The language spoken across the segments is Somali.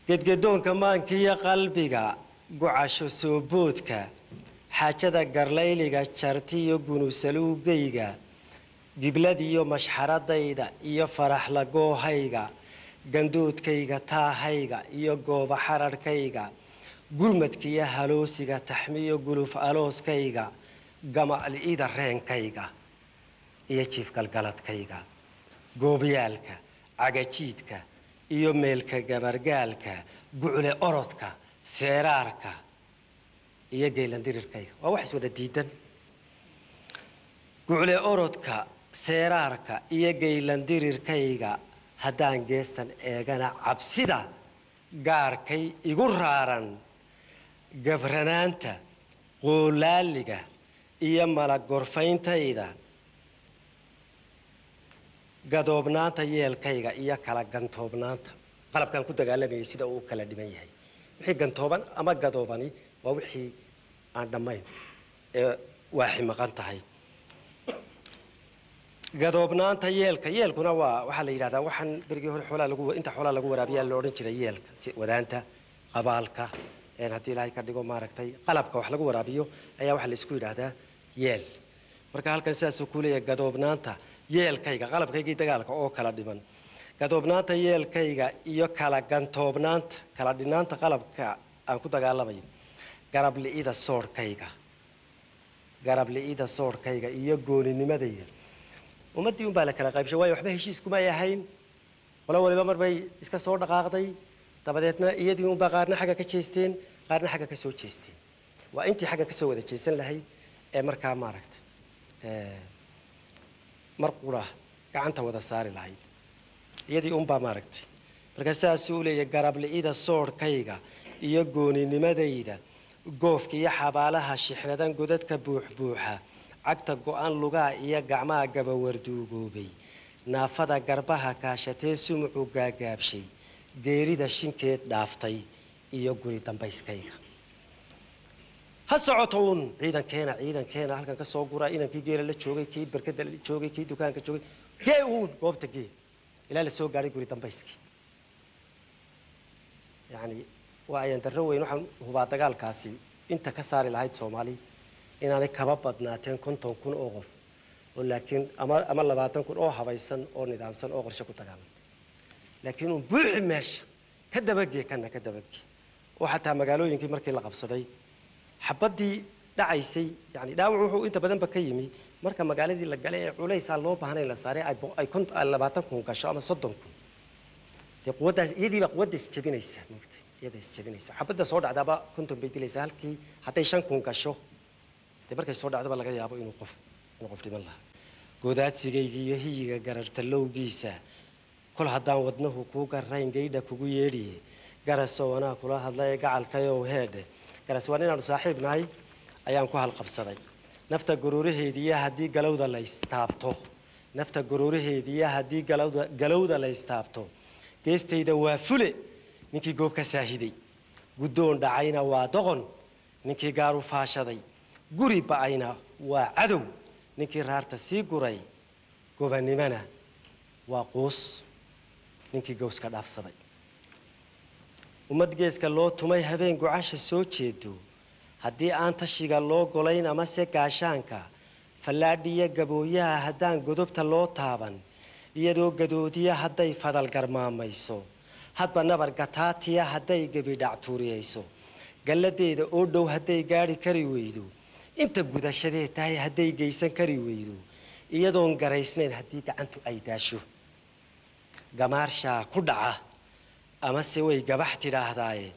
gedgedoon kamaankiya qalbiga gucasho soo boodka xaajada garlayliga jartiyo gunusaluugayga gibladiyo mashxaradayda iyo farax lagoohayga gandoodkayga taahayga iyo gooba xararhkayga gurmadkiyo haloosiga taxmiyo guluf alooskayga gama'li'ida reenkayga iyo jiifgalgaladkayga goobyaalka cagajiidka iyo meelka gabargaalka gucle orodka seeraarka iyo geelandirirkayga waa wax iswada diidan gucle orodka seeraarka iyo geelandirirkayga haddaan geestan eegana cabsida gaarkay igu raaran gabranaanta qoolaaliga iyo malagorfayntayda gadoobnaanta yeelkayga iyo kala gantoobnaanta qalabkan ku dagaalamayay sida uu kala dhiman yahay wixii gantooban ama gadoobani waa wixii aan dhammayn ee waaxi maqan tahay gadoobnaanta yeelkuna waxaa la yidhahdaa waxaan berigii hore inta xoolaa lagu waraabiyaa la odhan jiray yeelka wadaanta qabaalka haddii ilaahay ka dhigo maaragtay qalabka wax lagu waraabiyo ayaa waxaa la isku yidhaahdaa yeel marka halkan sidaasuu ku leeyahay gadoobnaanta yeelkayga qalabkaygii dagaalka oo kala dhiman gadoobnaanta yeelkayga iyo kala gantoobnaanta kala dhinaanta qalabka aan ku dagaalamayo garabli'ida soorhkayga iyo gooninimadayda ummaddii unbaa la kala qaybshay waayo waxba heshiiskuma ay ahayn qolo waliba mar bay iska soo dhaqaaqday dabadeedna iyadii unbaa qaarna xagga ka jeesteen qaarna xagga ka soo jeesteen waa intii xagga ka soo wada jeesan lahayd ee markaa maaragtay mar qura gacanta wada saari lahayd iyadii unbaa maaragtay marka sidaasuu u leeyahay garabli'ida soorhkayga iyo gooninimadayda goofka iyo xabaalaha shixnadan godadka buuxbuuxa cagta go'an lugaa iyo gacmaha gabawarduugoobay naafada garbaha kaashatee sumucu gaagaabshay geerida shinkeed dhaaftay iyo guri dambayskayga ha socoto uun ciidankeena halkan ka soo gura inankii geela la joogay kii barkada la joogay kii dukaanka joogay gee uun goobta gee ilaa la soo gaadhay guri dambayskii yacni waa ayaan darro weyn waxaan hubaa dagaalkaasi inta ka saari lahayd soomaali inaanay kaba badnaateen 50,000 oo qof oo laakiin ama 20,000 oo habaysan oo nidaamsan oo qorshe ku dagaalantay laakiin uu buuxi meesha ka dabagee oo xataa magaalooyinkii markii la qabsaday xabadii dhacaysay yani dhaawac wuxuu inta badan ba ka yimi marka magaaladii la galay ee culaysa loo baahnay la saaray ay 20,000 gasho ama 30,000 dee quwaddaas iyadiiba quwadda isjabinaysa moogtay iyada isjabinaysa xabadda soo dhacdaaba 50 bay dilaysaa halkii hadday 5,000 gasho dee markay soo dhacdaba laga yaabo inuu qof dhiman lahaa goodaadsigayga iyo hiyiga garartalowgiisa kol haddaan wadnahu kuu garayn gaydha kugu yeedhiye garasoo wanaa kula hadlay gacalkayow heedhe garas waa inaanu saaxiib nahay ayaan ku halqabsaday nafta gururaheediya haddii galowda la istaabto galowda la istaabto geestayda waa fule ninkii goob ka saahiday guddoon dhacayna waa doqon ninkii gaaru faashaday guri ba'ayna waa cadow ninkii raarta sii guray gobanimana waa quus ninkii gowska dhaafsaday ummad geeska loo tumay habeen gucasha soo jeedo haddii aan tashiga loo golayn amase gaashaanka fallaadhiya gabooyaha haddaan godobta loo taaban iyadoo gadoodiya hadday fadal garmaamayso hadba nabar gataatiya hadday gebidhactuuriyayso galladeeda oo dhow hadday gaadhi kari weydo inta gudashadee tahay hadday geysan kari weydo iyadoon garaysnayn haddii gacantu ay daasho gamaarshaa ku dhaca amase way gabax tidhaahdaaye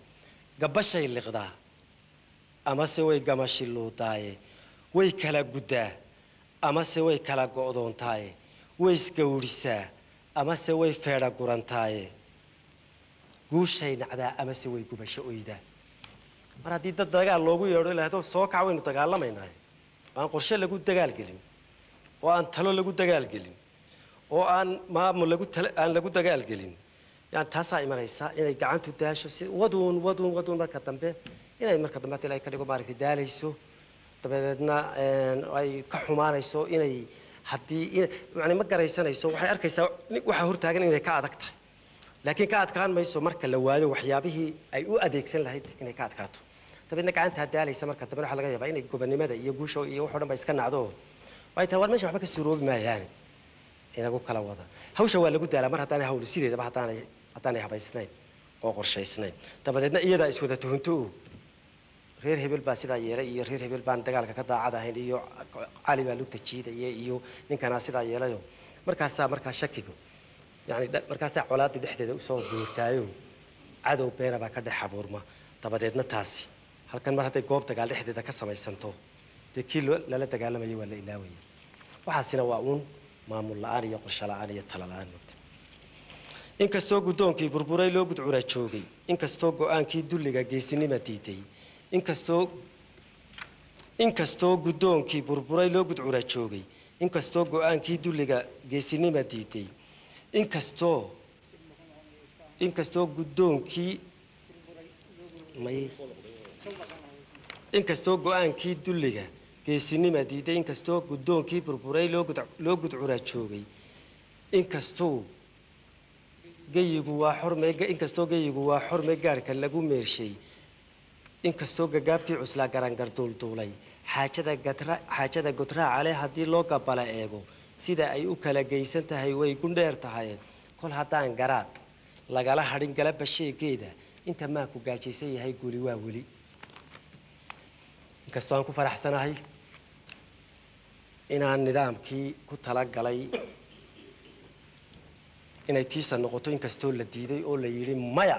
gabbashay liqdaa amase way gamashiluudaaye way kala guddaa amase way kala go'doontaaye way isgawrisaa amase way feedha gurantaaye guushay nacdaa amase way gubasho oydaa mar haddii dad dagaal loogu yeedho ilaahdo soo kac waynu dagaalamaynaaye aan qorshe lagu dagaalgelin oo aan talo lagu dagaalgelin oo aan maamul lagu dagaalgelin يعني تاسع إمارسة إن الجعان تداش ودون مركز تنبه إن المركز تنبه تلاقي كده بمارك داليسو تبعدنا أي كحماريسو إن حدي يعني ما جريسنا يسو وحي أركيسو وحي هرتاجن إن كعادكته laakiin ka adkaan mayso marka la waado waxyaabihii ay u adeegsan lahayd inay ka adkaato dabeedna gacanta hadaalaysa marka dambe waxa laga yaabaa inay gobonimada iyo guusha iyo wax oo dhan ba iska nacdo way tahay war meesha waxba ka suuroobi maayaan inagu kala wada hawsha waa lagu daalaa mar haddaan hawl sideedaba haddaan habaysnayn oo qorshaysnayn dabadeedna iyada iswada tuhunto reer hebel baa sidaa yeelay iyo reer hebel baan dagaalka ka daacad ahayn iyo cali baa lugta jiidaya iyo ninkana sidaa yeelayo markaa shakiga yani markaasaa colaadii dhexdeeda usoo guurtaayo cadow beena baa ka dhex abuurma dabadeedna taasi halkan mar hadday goob dagaal dhexdeeda ka samaysanto dee kii lala dagaalamayo waa la ilaawaya waxaasina waa uun maamul la'aan iyo qorshe la'aan iyo talo la'aan mogta inkastoo guddoonkii burburay loo gudcura joogay inkastoo go'aankii dulliga geesinima diiday inkastoo guddoonkii burburay loo gudcura joogay inkastoo go'aankii dulliga geesinima diiday inkastoo guddoonkii inkastoo go'aankii dulliga geesinima diiday inkastoo guddoonkii burburay loo gudcura joogay inkastoo geyigu waa xorme gaarka lagu meershay inkastoo gagaabkii cuslaa garangar duulduulay xaajada godraaca leh haddii loo gabala eego sida ay u kala geysan tahay way gundheer tahay kol haddaan garaad lagala hadhin galaba sheegeeda inta maanku gaajaysan yahay guli waa weli inkastoo aan ku faraxsanahay inaan nidaamkii ku talagalay inay tiisa noqoto inkastoo la diiday oo la yidhi maya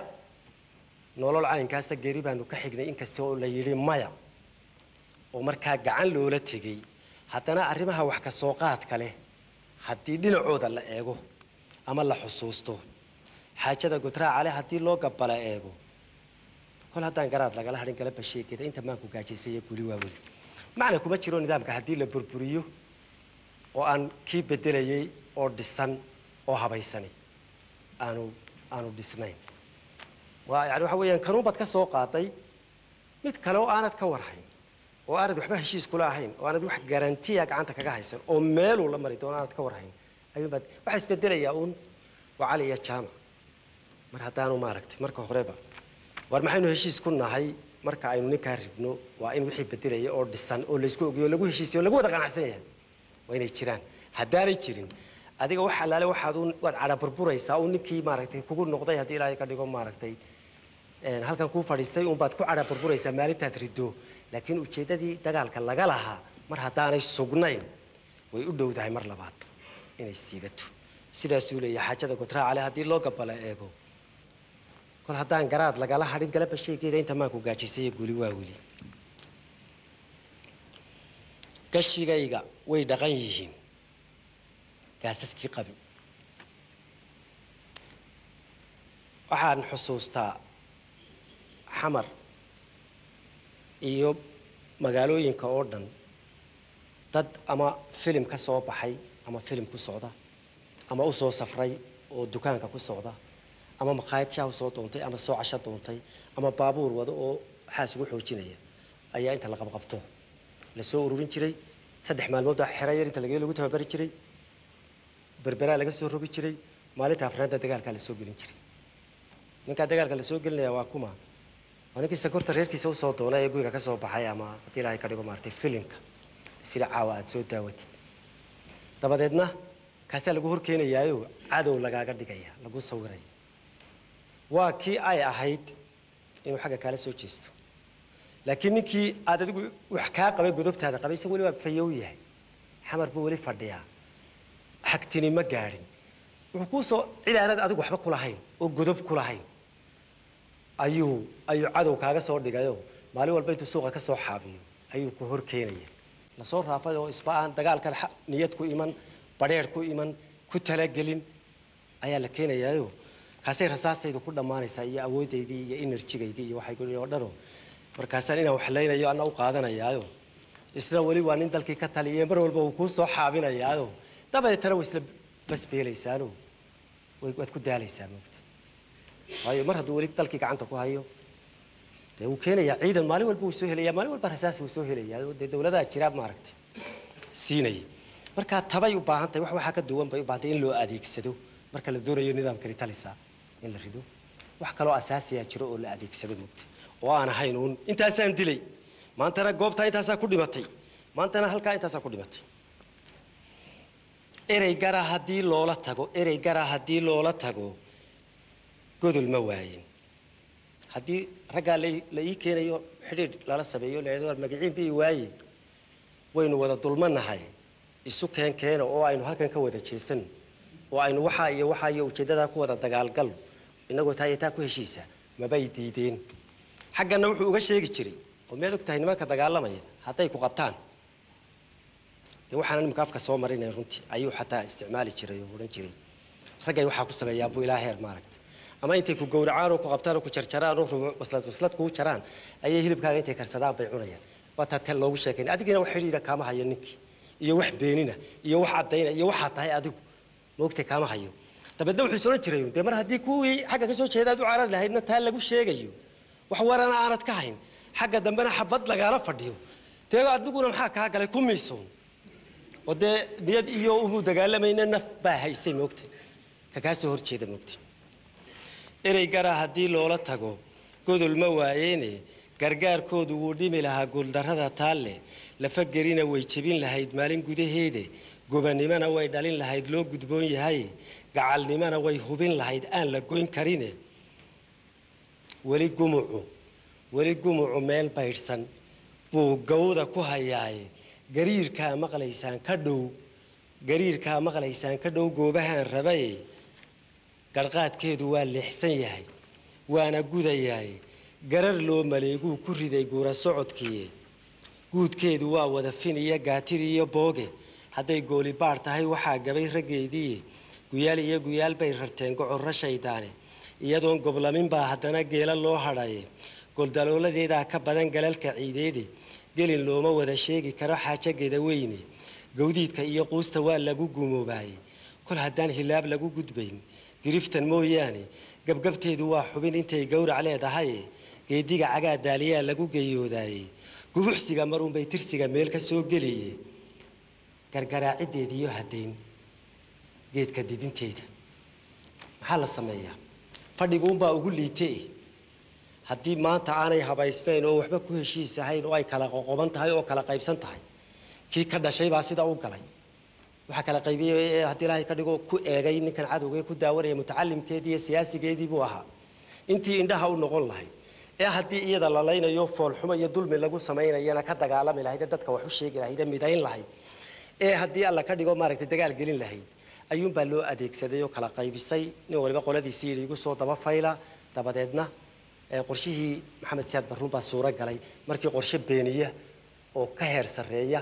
nolol caynkaasa geeri baanu ka xignay inkastoo la yidhi maya oo markaa gacan loola tegay haddana arrimaha wax ka soo qaadka leh haddii dhinacooda la eego ama la xusuusto xaajada godraaca leh haddii loo gabala eego kol haddaan garaad lagala hadhin galaba sheegeeda inta maanku gaajaysaya guli waa weli macna kuma jiro nidaamka haddii la burburiyo oo aan kii bedelayay oo dhisan oo habaysani aanu dhisnayn يعني waxa weeyaan kanuubad ka soo qaaday mid kale oo aanad ka warhayn oo aanad waxba heshiis kula ahayn oo aanad wax garantiya gacanta kaga haysan oo meel uu la mari doono aanad ka warhayn ayuu bad waxa isbedelaya uun wacali iyo jaamac mar haddaanu maaragtay marka horeba war maxaynu heshiis ku nahay marka aynu ninka ridno waa in wixii bedelaya oo dhisan oo la isku ogiyo lagu heshiisiyo lagu wada qanacsan yahay waa inay jiraan haddaanay jirin adiga waxa laale waad cara burburaysaa oo ninkii maaragtay kugu noqday haddii ilaahay ka dhigo maaragtay halkan ku fadhiistay uun baad ku cara burburaysaa maalintaad riddo laakiin ujeeddadii dagaalka laga lahaa mar haddaanay sugnayn way u dhowdahay mar labaad inay siibato sidaasuu leeyahay xaajada godraaca leh haddii loo gabala eego kol haddaan garaad lagala hadhin galaba sheegeeda inta maanku gaajaysaya guli waa weli gashigayga way dhaqan yihiin gaasaskii qabi waxaan xusuustaa xamar iyo magaalooyinka oo dhan dad ama filim ka soo baxay ama filim ku socda ama u soo safray oo dukaanka ku socda ama maqaayad shaah soo doontay ama soo casho doontay ama baabuur wada oo xaas ugu xoojinaya ayaa inta la qabqabto la soo ururin jiray 3 maalmood xira yar inta lagu tababari jiray berberaa laga soo rogi jiray maalinta afraadda dagaalka la soo gelin jiray ninka dagaalka la soo gelinaya waa kuma ninkii sakorta reerkiisa u soo doonay ee guriga ka soo baxay ama hadii ilaahay ka dhigo maartay filimka sida caawa aad soo daawatid dabadeedna kaasa lagu hor keenayaayo cadow lagaaga dhigaya lagu sawiraya waa kii ay ahayd inuu xagga kala soo jeesto laakiin ninkii aad adigu wax ka qabay godobtaada qabaysa wali waa fayow yahay xamar buu wali fadhiyaa xagtini ma gaarin wuxuu ku soo ciidaanad adigu waxba ku lahayn oo godob ku lahayn ayuu cadow kaaga soo dhigayo maalin walba intuu suuqa ka soo xaabiyo ayuu ku hor keenaya la soo raafay oo isbaan dagaalkan niyad ku iman badheer ku iman ku talagelin ayaa la keenayaa kaasay rasaastaydu ku dhamaanaysaa iyo awoodeydii iyo energy-gaydii iyo waxay guriga oo dhano markaasaan inaan wax leynayo ana u qaadanayaayo isla wali waa nin dalkii ka taliyay mar walba uu ku soo xaabinayaayo dabadeetana way isla basbeelaysaano waad ku daalaysaa moogta waayo mar hadduu wali dalkii gacanta ku hayo dee uu keenayaa ciidan maalin walba uu soo helayaa maalin walba rasaas uu soo helayaa dee dawladaha jira maaragtay siinay marka tabay u baahan tahay wax waxa ka duwan bay u baahan tahay in loo adeegsado marka la doonayo nidaamkani talisa in la rido wax kale oo asaasi ah jiro oo la adeegsado mugti oo aan ahayn uun intaasaan dilay maantana goobta intaasaa ku dhimatay maantana halkaa intaasaa ku dhimatay erey gara haddii loola tago godol ma waayin haddii raggaa la ii keenayo xidhiidh lala sameeyo leedo magaciin bii waaye waynu wada dulmanahay isu keena oo aynu halkan ka wada jeesan oo aynu waxa iyo ujeedada ku wada dagaalgal inagoo taa ku heshiisa mabay diideen xaggana wuxuu uga sheegi jiray oo meed ogtahay nimanka dagaalamaya hadday ku qabtaan waxaan nimka afka soo marinay runtii ayuu xataa isticmaali jiray oo oran jiray ragay waxa ku sameeyaa buu ilaahay maaragtay ama intay ku gowracaan oo ku qabtaan oo ku jarjaraan oo waslad ku jaraan ayay hilibkaaga intay karsadaan bay cunayaan wata tel loogu sheekay adigina wax xiriira kaama hayo ninkii iyo wax beenina iyo wax cadayna iyo waxa tahay adigu moogtay kaama hayo dabadna wuxuu soo jiray de mar hadii kuwii xagga ka soo jeedaad u caarar lahaydna taa lagu sheegayo wax warana aanad ka hayn xagga dambena xabad lagaala fadhiyo teego adiguna maxaa ka galay ku miisoon wada niyad iyo uu dagaalamayna naf baa haysay moogtay ka soo horjeeda moogtay erey gara haddii loola tago godol ma waayeene gargaarkoodu wuu dhimi lahaa guuldarrada taalle lafa gerina way jebin lahayd maalin gudaheeda gobanimana way dhalin lahayd loo gudboon yahay gacalnimana way hubin lahayd aan la goyn karine weli gumucu meel baydhsan buu gawda ku hayaay gariirkaa maqlaysaan ka dhow goobahaan rabaye garqaadkeedu waa leexsan yahay waana gudayaay garar loo maleeguu ku riday guura socodkii guudkeedu waa wada fin iyo gaatir iyo booge hadday gooli baar tahay waxaa gabay raggeedii guyaal bay rarteen gocorro shaydaane iyadoon goblamin baa haddana geela loo hadhaye goldalooladeedaa ka badan galalka ciideede gelin looma wada sheegi karo xaajageeda weyne gawdiidka iyo quusta waa lagu gumoobaayey kol haddaan hilaab lagu gudbayn giriftan mooyaane gabgabteedu waa xubin intay gowrac leedahay geediga cagaa daaliyaa lagu geeyoodaayey gubuxsiga marunbay tirsiga meel ka soo geliye gargaraacideediyo haddayn geedka didinteeda maxaa la sameeyaa fadhiguunbaa ugu liitee haddii maanta aanay habaysnayn oo waxba ku heshiis ahayn oo ay kala qoqoban tahay oo kala qaybsan tahay kii ka dhashay baa sida u galay waxa kala qaybiyay haddii ilaahay ka dhigo ku eegay ninkan cadowga ku daawanaya mutacallimkeedii iyo siyaasigeedii buu ahaa intii indhaha u noqon lahayd haddii iyada la laynayo foolxumo iyo dulmi lagu samaynayana ka dagaalami lahayd dadka wax u sheegi lahayd midayn lahayd haddii alla ka dhigo maaragtay dagaal gelin lahayd ayuunbaa loo adeegsaday oo kala qaybisay nin waliba qoladiisii yidhi igu soo daba fayla dabadeedna qorshihii maxamed siyaad barruun baa suuro galay markii qorshe beeniya oo ka heer sarreeya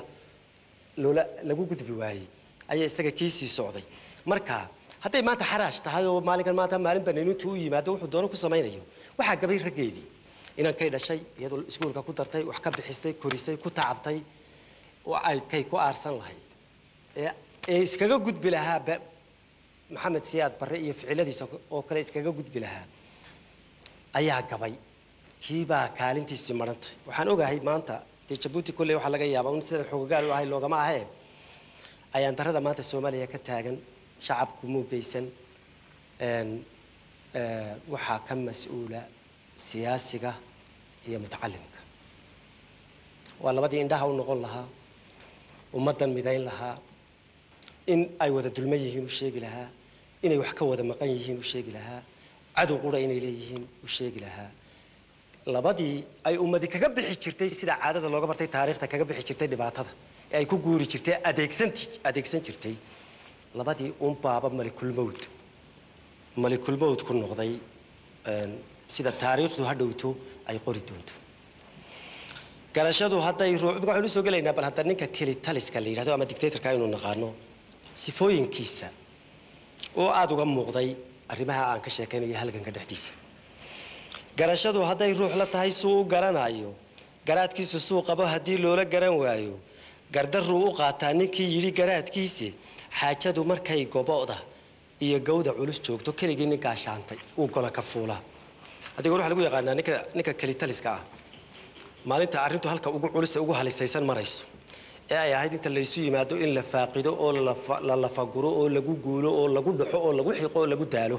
lagu gudbi waayey ayaa isaga kiisii socday marka hadday maanta xaraash tahay oo maanta maalin banaynintu u yimaado wuxuu doono ku samaynayo waxaa gabay raggeedii inankay dhashay iyadoo iskuulka ku dartay wax ka bixistay korisay ku tacabtay oo ay kay ku aarsan lahayd iskaga gudbi lahaa maxamed siyaad barre iyo ficiladiisa oo kale iskaga gudbi lahaa ayaa gabay kiibaa kaalintiisii marantay waxaan ogahay maanta dee jabuuti kolley waxaa laga yaabaa un sidan xogagaal u ahay loogama ahee ayaan darrada maanta soomaaliya ka taagan shacabku muugaysan waxaa ka mas-uula siyaasiga iyo mutacallimka waa labadii indhaha u noqon lahaa ummaddan midayn lahaa in ay wada dulman yihiin u sheegi lahaa inay wax ka wada maqan yihiin u sheegi lahaa cadow qura inay leeyihiin u sheegi lahaa labadii ay ummadi kaga bixi jirtay sida caadada looga bartay taariikhda kaga bixi jirtay dhibaatada ee ay ku guuri jirtay adeegsan jirtay labadii baaba malikulmowd ku noqday sida taariikhdu hadhowto ay qori doonto garashadu hadday waxaan u soo gelaynaa bal hadda ninka keli taliska la yidhahdo ama dictatorka inuu naqaano sifooyinkiisa oo aad uga muuqday arrimaha aan ka sheekaynayo halganka dhexdiisa garashadu hadday ruux la tahay suu u garanayo garaadkiisu suu qabo haddii loola garan waayo gardarruu u qaataa ninkii yidhi garaadkiisi xaajadu markay gobo'da iyo gawda culus joogto keligii ninkaa shaantay uu gola ka fuulaa adigoo waxaa lagu yaqaanaa ninka kelitaliska ah maalinta arrintu halka ugu culus ugu halisaysan marayso ee ay ahayd inta laysu yimaado in la faaqido oo la lafaguro oo lagu guulo oo lagu dhaxo oo lagu xiqo oo lagu daalo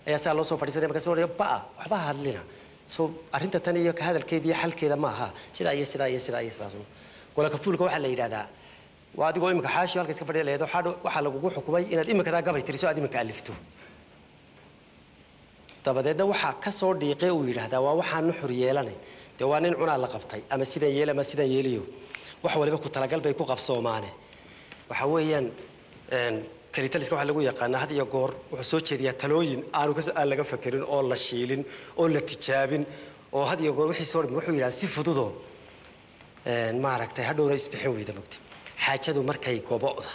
ayaa saa loo soo fadhiisanaya markaas oo baa waxba hadlina soo arinta tan iyo ka hadalkeedii xalkeeda ma aha sida sidaas gola ka fuulka waxa la yiraahdaa waa adigoo imika xaashi halka iska fadhiya leedo waxa lagu xukumay inaad imika daa gabay tiriso aad imika alifto dabadeedna waxa ka soo dhiiqay uu yiraahdaa waa waxaan nuxur yeelanay de waa nin cunaa la qabtay ama sida yeeliyo wax waliba ku talagal bay ku qabsoomaane waxa weeyaan kalitaliska waxa lagu yaqaan had iyo goor wuxuu soo jeediyaa talooyin aanu ka laga fakirin oo la shiilin oo la tijaabin oo had iyo goor wixii soo dhigay wuxuu yiraahdaa si fududo maaragtay hadhowna isbixin weyda magti xaajadu markay gobo'da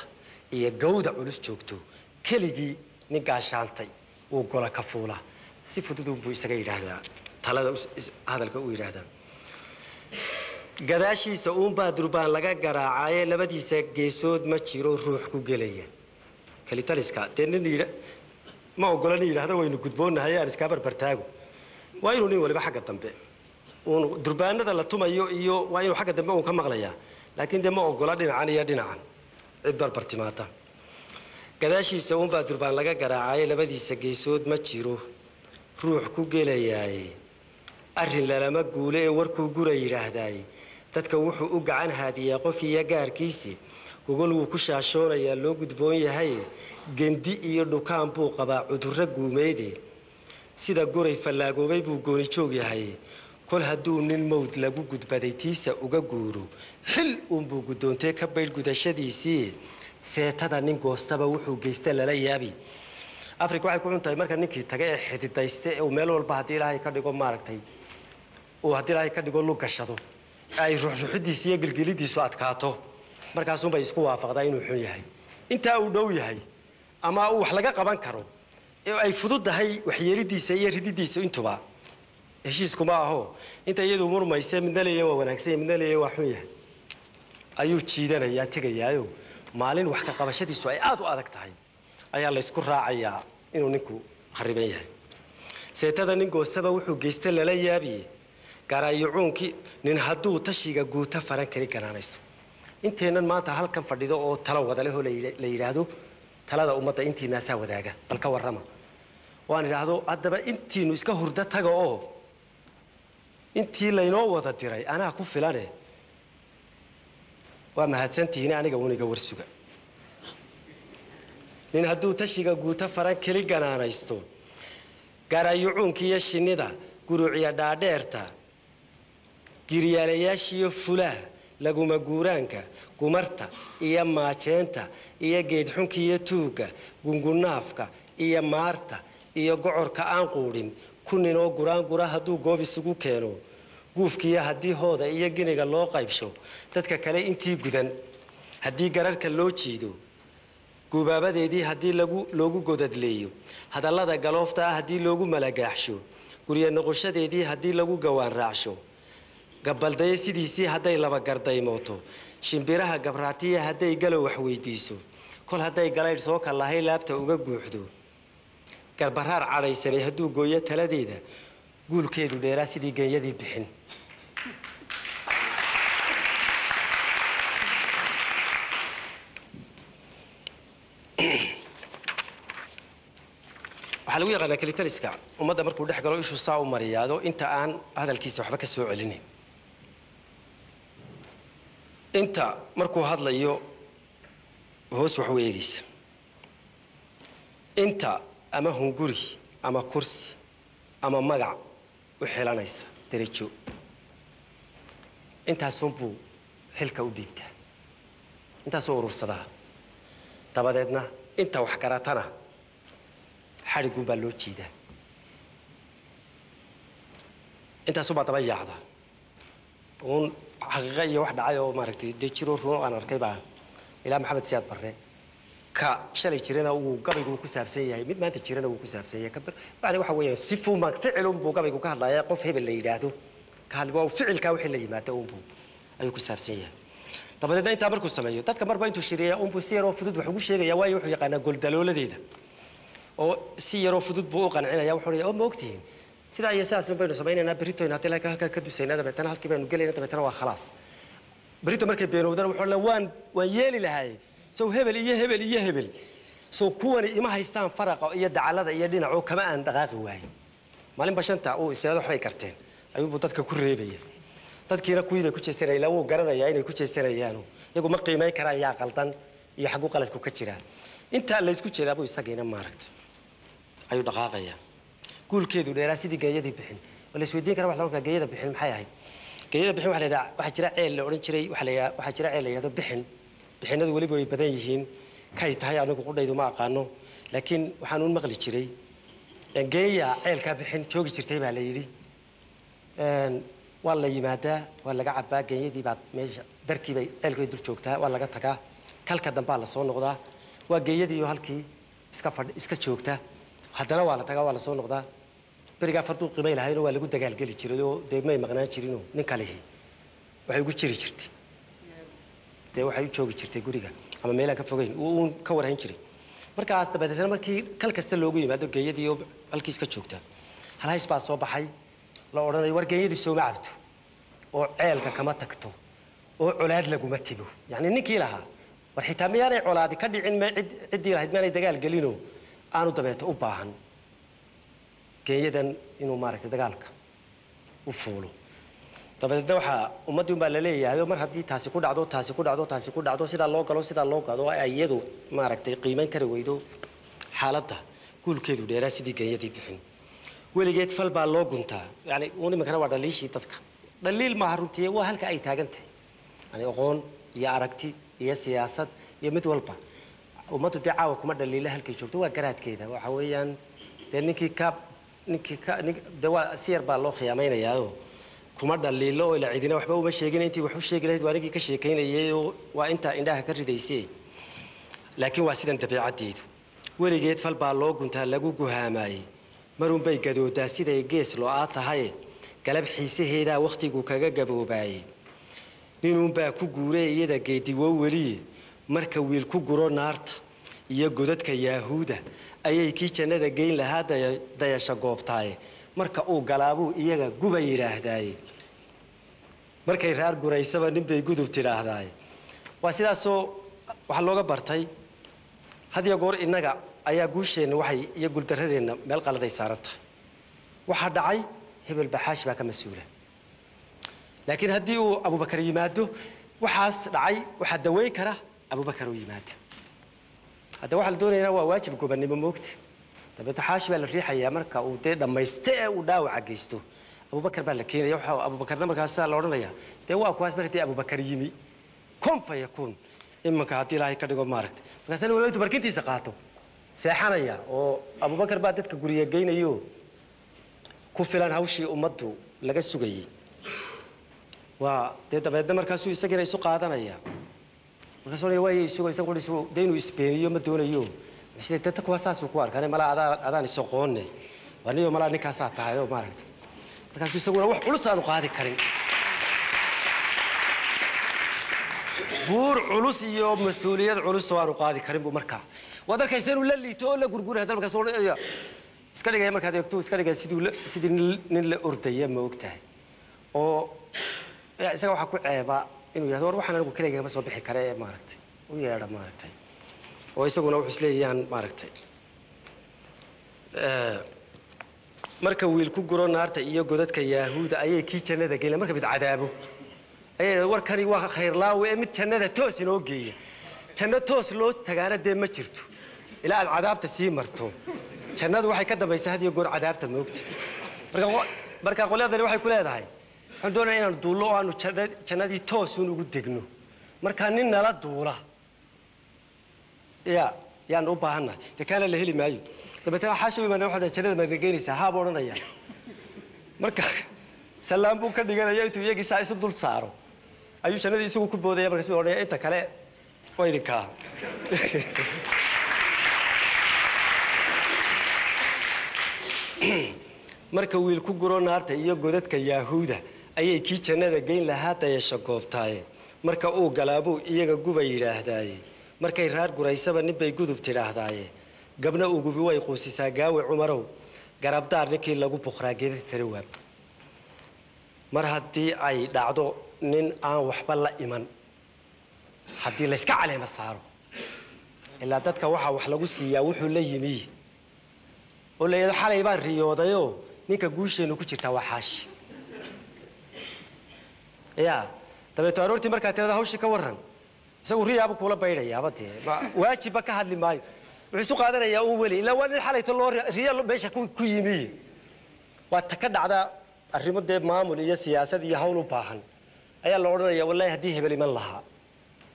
iyo gowda culus joogto keligii nin gaashaantay uu gola ka fuula si fudud buu isaga yiraahdaa talada hadalka uu yiraahdaa gadaashiisa baa durbaan laga garaacay labadiisa geesood ma jiro ruux ku gelaya kalitaliska nin ma ogolan yiraahdo waynu gudboonahay aan iska barbartaago waa inuu nin waliba xagga dambe durbaanada la tumayo iyo waa inuu xagga dambe uu ka maqlayaa laakiin de ma ogola dhinacan cid barbartimaata gadaashiisa baa durbaan laga garaacay labadiisa geesood ma jiro ruux ku gelayay arrin lama guule ee warkuu gura yiraahday dadka wuxuu u gacan haadiyaa qof iyo gaarkiisa gogol uu ku shaashoonayaa loo gudboon yahay gendi iyo dhukaan buu qabaa cudurro guumeede sida guray fallaagoobay buu gooni joog yahay kol hadduu nin mawd lagu gudbaday tiisa uga guuro xil buu gudoontay ka bayl gudashadiisii seetada nin goostaba wuxuu geystay lala yaabi afrika waxay ku cuntahay marka ninkii tagay ee xididayste ee meel walba haddii ilaahay ka dhigo maaragtay oo haddii ilaahay ka dhigo lug gashado ay ruuxruuxidiisa iyo gilgilidiisu adkaato markaasuu bay isku waafaqdaa inuu xun yahay inta uu dhow yahay ama uu wax laga qaban karo ee ay fududahay waxyeelidiisa iyo rididiisa intuba heshiisku ma aho inta iyadu murmaysa midna leeyahay waa wanaagsan midna leeyahay waa xun yahay ayuu jiidanayaa tagayaayo maalin wax ka qabashadiisu ay aad u adag tahay ayaa la isku raacayaa inuu ninku khariban yahay seetada nin goostaba wuxuu geystay lala yaabiye gaarayuunki nin hadduu tashiga guuta faran kari ganaanaysto inteenan maanta halkan fadhido oo talo wada leh oo la yiraahdo talada ummadda intiina saa wadaaga bal ka warrama waan yiraahdo haddaba intiinu iska hurda taga oo intii laynoo wada diray anaa ku filane waa mahadsantihiin aniga waniga warsuga nin hadduu tashiga guuta faran kali ganaanaysto gaarayuunkiiyo shinnida guruuciya dhaadheerta giryaalayaashiyo fulaha laguma guuraanka gumarta iyo maajeenta iyo geedxunka iyo tuuga gungunaafka iyo maarta iyo gocorka aan quudhin kuninoo guraangura hadduu goob isugu keeno guufkiiyo haddii hooda iyo giniga loo qaybsho dadka kale intii gudan haddii gararka loo jiido gubaabadeedii haddii loogu godadleeyo hadallada galoofta ah haddii loogu malagaaxsho gurya noqoshadeedii haddii lagu gawaan raacsho gabaldaye sidiisii hadday laba gardaymooto shimbiraha gabraatiya hadday galow wax weydiiso kol hadday galaydh soo kallahay laabta uga guuxdo garbaraar cadhaysanay hadduu gooyo taladeeda guulkeedu dheeraa sidii genyadii bixin waxaa lagu yaqaanaa kalitaliska ummadda markuu dhex galo ishu saa u mariyaado inta aan hadalkiisa waxba ka soo celinin inta markuu hadlayo hoos wax u eegaysa inta ama hunguri ama kursi ama magac u xilanaysa darajo intaasunbuu xilka u dhiibtaa intaasoo urursadaa dabadeedna inta wax garatana xadhigun baa loo jeedaa intaasubaa daba yaacda uun xaqiiqa iyo wax dhacay oo maaragtay dee jiroo runo aan arkay baa ilaa maxamed siyaad barre ka shalay jirana uu gabaygu ku saabsan yahay mid maanta jirana uu ku saabsan yahay bacdi waxa weeyaan sifu ma ficilun buu gabaygu ka hadlayaa qof hebel la yidhaahdo ka hadli waa ficilkaa wixii la yimaado unbuu ayuu ku saabsan yahay dabadeedna intaa markuu sameeyo dadka marba intuu shiriyaa unbuu si yaroo fudud wax ugu sheegayaa waayo wuxuu yaqaanaa goldalooladeeda oo si yaroo fudud buu u qancinaya wuxuu leeyahay oo ma ogtihiin sidaa iyo sidaas baynu samaynaynaa beritoyna haddii laakiin halkaa ka dusaynaa dabeetana halkii baynu gelayna dabeetana waa khalaas berito markay beenowdana wuxuu leeyahay waan yeeli lahaay sow hebel iyo hebel iyo hebel soo kuwani ima haystaan faraqa iyo dacalada iyo dhinaco kama aan dhaqaaqi waayin maalin bashanta oo isla waxay karteen ayuu dadka ku reebaya dadkiina ku yimid ku jeesanay la uu garanaya inay ku jeesanayaan iyagu ma qiimeyn karaan yaa qaldan iyo xaq u qaladku ka jira inta la isku jeedaa buu isageena maaragtay ayuu dhaqaaqaya guulkeedu dheeraa sidii geeyadii bixin wala isweydiin kara wax loo ka geeyada bixin maxay ahayd geeyada bixin waxa la yiraahdaa waxa jira ceel la oran jiray waxa jira ceel la yiraahdo bixinadu waliba way badan yihiin kay tahay anigu qudaydu ma aqaano laakiin waxaan u maqli jiray geeya ceelka bixin joogi jirtay baa la yiri waa la yimaadaa waa laga cabaa geeyadii baad meesha darkii bay ceelkay dul joogtaa waa laga tagaa kalka dambaa la soo noqdaa waa geeyadii iyo halkii iska joogta haddana waa la tagaa waa la soo noqdaa berigaa farduu qiimay lahayn waa lagu dagaalgeli jiray oo deegmay maqnaan jirinoo nin kalehi waxay ugu jiri jirtay dee waxay u joogi jirtay guriga ama meelaan ka fogeyn uu ka warhayn jiray markaas dabadeedna markii kal kasta loogu yimaado geeyadii oo halkii iska joogta halays baa soo baxay la odhanayo war geeyadii soo ma cabto oo ceelka kama tagto oo colaad laguma tigo yacni ninkii lahaa war xitaa miyaanay colaadi ka dhicin ciddii lahayd miyaanay dagaal gelinoo aanu dabeeto u baahan geeyadan inuu maaragtay dagaalka u fuulo dabadeedna waxaa ummaddii unbaa la leeyahay mar haddii taasi ku dhacdo sidaa loo gado ay iyadu maaragtay qiimayn kari weydo xaaladda guulkeedu dheeraa sidii geeyadii bixin weligeed fal baa loo guntaa yani uun iminkana waa dhaliishii dadka dhaliil maaha runtii waa halka ay taagan tahay yani aqoon iyo aragti iyo siyaasad iyo mid walba ummaddu dee caawa kuma dhaliila halkay joogto waa garaadkeeda waxa weeyaan dee ninkii dee waa si yar baa loo khiyaamaynayaao kuma dhaliilo oo ila cidina waxba uma sheegin intii wax u sheegi lahayd waa ninkii ka sheekaynayay oo waa intaa indhaha ka ridaysay laakiin waa sidan dabeecaddeedu weligeed fal baa loo guntaa lagu guhaamayey marun bay gadoodaa siday gees loo tahay galab xiisaheedaa wakhtigu kaga gaboobaayey ninun baa ku guuray iyada geediwo weliye marka wiil ku guro naarta iyo godadka yaahuuda ayay kii jannada geyn lahaa dayasha goobtaaye marka uu galaabuu iyaga guba yidhaahdaaye markay raar guraysaba nin bay gudub tidhaahdaaye waa sidaasoo waxaa looga bartay had iyo goor innaga ayaa guusheenna waxay iyo guuldarradeenna meel qaladay saaran tahay waxaa dhacay hebel baxaashi baa ka mas-uula laakiin haddii uu abubakar yimaado waxaas dhacay waxaa daweyn kara abubakar oo yimaada hadda waxaa la doonayaa waa waajib gobannimo moogta dabeetna xaashi baa la riixayaa marka uu dee dhammayste ee uu dhaawaca geysto abubakar baa la keenaya waxa abubakarna markaasaa la odhanayaa dee waa kuwaas mar haddii abubakar yimi kun fa yakuun imanka haddii ilaahay ka dhigo maaragta markaasna waliba intuu barkintiisa qaato seexanaya oo abubakar baa dadka guriga geynayo ku filan hawshii ummaddu laga sugayey waa dee dabeedna markaasuu isagiina isu qaadanaya markaasuu leeyahay waayay isagoo isagu dhisu dee inuu isbeeniyo ma doonayo isla dadka kuwa saasuu ku arkanay malaa adaan isoqoonne waniyo malaa ninkaasaa tahay oo maaragtay markaasuu isaguna wax culus aanu qaadi karin buur culus iyo mas-uuliyad culus oo aanu qaadi karin buu markaa waad arkaysa inuu la liito oo la gurguray haddana markaasuu odhanaya iska dhigaya markaad eegto iska dhigaya sidii nin la ordaya ma ogtahay oo isaga waxaa ku ceeba inuu yidhahdo war waxaan anigu keligay ma soo bixi kare ee maaragtay u yeedha maaragtay oo isaguna wuxuu isleeyaan maaragtay marka wiil ku guro naarta iyo godadka yaahuuda ayay kii jannada geeyeen marka mid cadaabo ayay warkani waa khayrlaawe ee mid jannada toos inoo geeya janno toos loo tagaana dee ma jirto ilaa aad cadaabta sii marto jannadu waxay ka dambaysaa had iyo goor cadaabta moogta marka qolyadani waxay ku leedahay waxaan doonayaa inaan duullo oo aanu jannadii toosuun ugu degno markaa nin nala duula yaan u baahannahay dee kaana la heli maayo dabeetana xaasha u imaanay waxaa jannada maadna geynaysaa haabuu odhanaya marka salaam buu ka dhiganaya intuu iyagii saa isu dul saaro ayuu jannadii isagu ku boodaya markaas buu odhanaya inta kale waa idinkaa marka wiil ku guro naarta iyo godadka yaahuuda ayay kii jannada geyn lahaa dayasha goobtaaye marka uu galaabuu iyaga guba yidhaahdaaye markay raar guraysaba nin bay gudub tidhaahdaaye gabna ugubi way quusisaa gaawe cumarow garabdaar ninkii lagu buqraa geedada tarawaab mar haddii ay dhacdo nin aan waxba la iman haddii layska caleema saaro إلا دتك wax lagu siiyaa wuxuu la yimi oo leeyahay xalay baan riyoodayo ninka guusheenu ku jirta waxaash ya tabeeto aroortii marka tirada hawshii ka waran isagu riyaabo kula baydhaya badee waajiba ka hadli maayo wuxuu qaadanaya oo wali ilaa waan xalay loo riyaal meesha ku yimi waa ta ka dhacda arrimo deeb maamul iyo siyaasad iyo hawl u baahan ayaa la oranayaa wallahi hadii hebel iman lahaa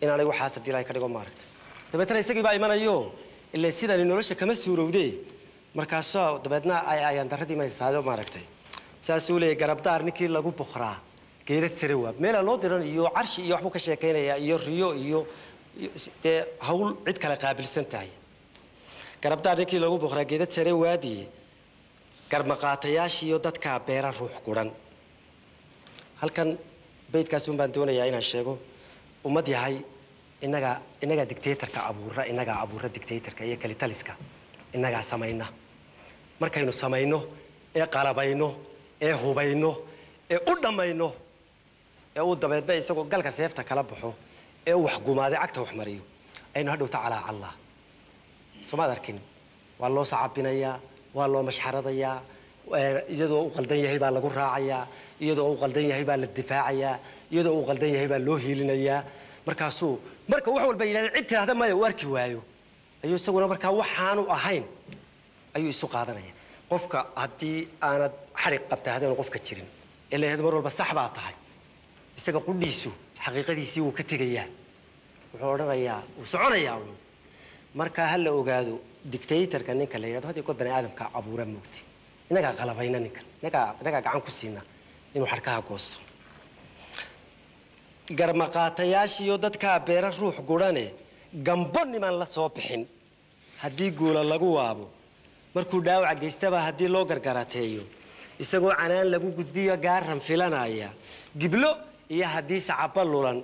inaanay waxaas hadii la ka dhigo maaragtay dabeetana isagii baa imanayo ilaa sidaan nolosha kama suurowday markaas dabeedna ayaan daradii imanaysaa maaragtay saas uu leeyahay garabdaar ninkii lagu boqraa geerad sare waa meel loo diran iyo carshi iyo waxbu ka sheekeynaya iyo riyo iyo hawl cid kale qaabilsan tahay garabdaar ninkii lagu boqraa geerad sare waabi garmaqaatayaasha iyo dadka beera ruux quran halkan beedkaas un baan doonayaa inaan sheego ummad yahay inaga dictatorka abuura dictatorka iyo kalitaliska inaga sameeyna markaynu sameeyno ee qalabayno ee hubayno ee u dhamayno ee u dabeedba isagoo galka seefta kala baxo ee wax gumaaday agta wax mariyo aynu hadhow taala Allah Soomaaliarkin waa loo sacabinaya waa loo mashxaradayaa iyadoo uu qaldan yahay baa lagu raacayaa iyadoo uu qaldan yahay baa la difaacayaa iyadoo uu qaldan yahay baa loo hiilinayaa marka wax walba yiraahdo cid tiraahdo ma warki waayo ayuu isaguna marka waxaanu ahayn ayuu isu qaadanaya qofka hadii aanad xariiq qabtaadeen qofka jirin ilaa mar walba sax baa tahay isaga qudhiisu xaqiiqadiisii uu ka tagayaa wuxuu oranayaa uu soconayaa marka hal la ogaado dictatorka ninka la yiraahdo hadii bani aadamka abuura moogti inaga qalabayna ninka inaga gacan ku siina inuu xarkaha goosto garmaqaatayaashiyo dadka beera ruux gurane gambo niman la soo bixin hadii guula lagu waabo markuu dhaawac geystaba hadii loo gargarateeyo isagoo canaan lagu gudbiyo gaaran filanaya giblo iyo hadii sacaba lulan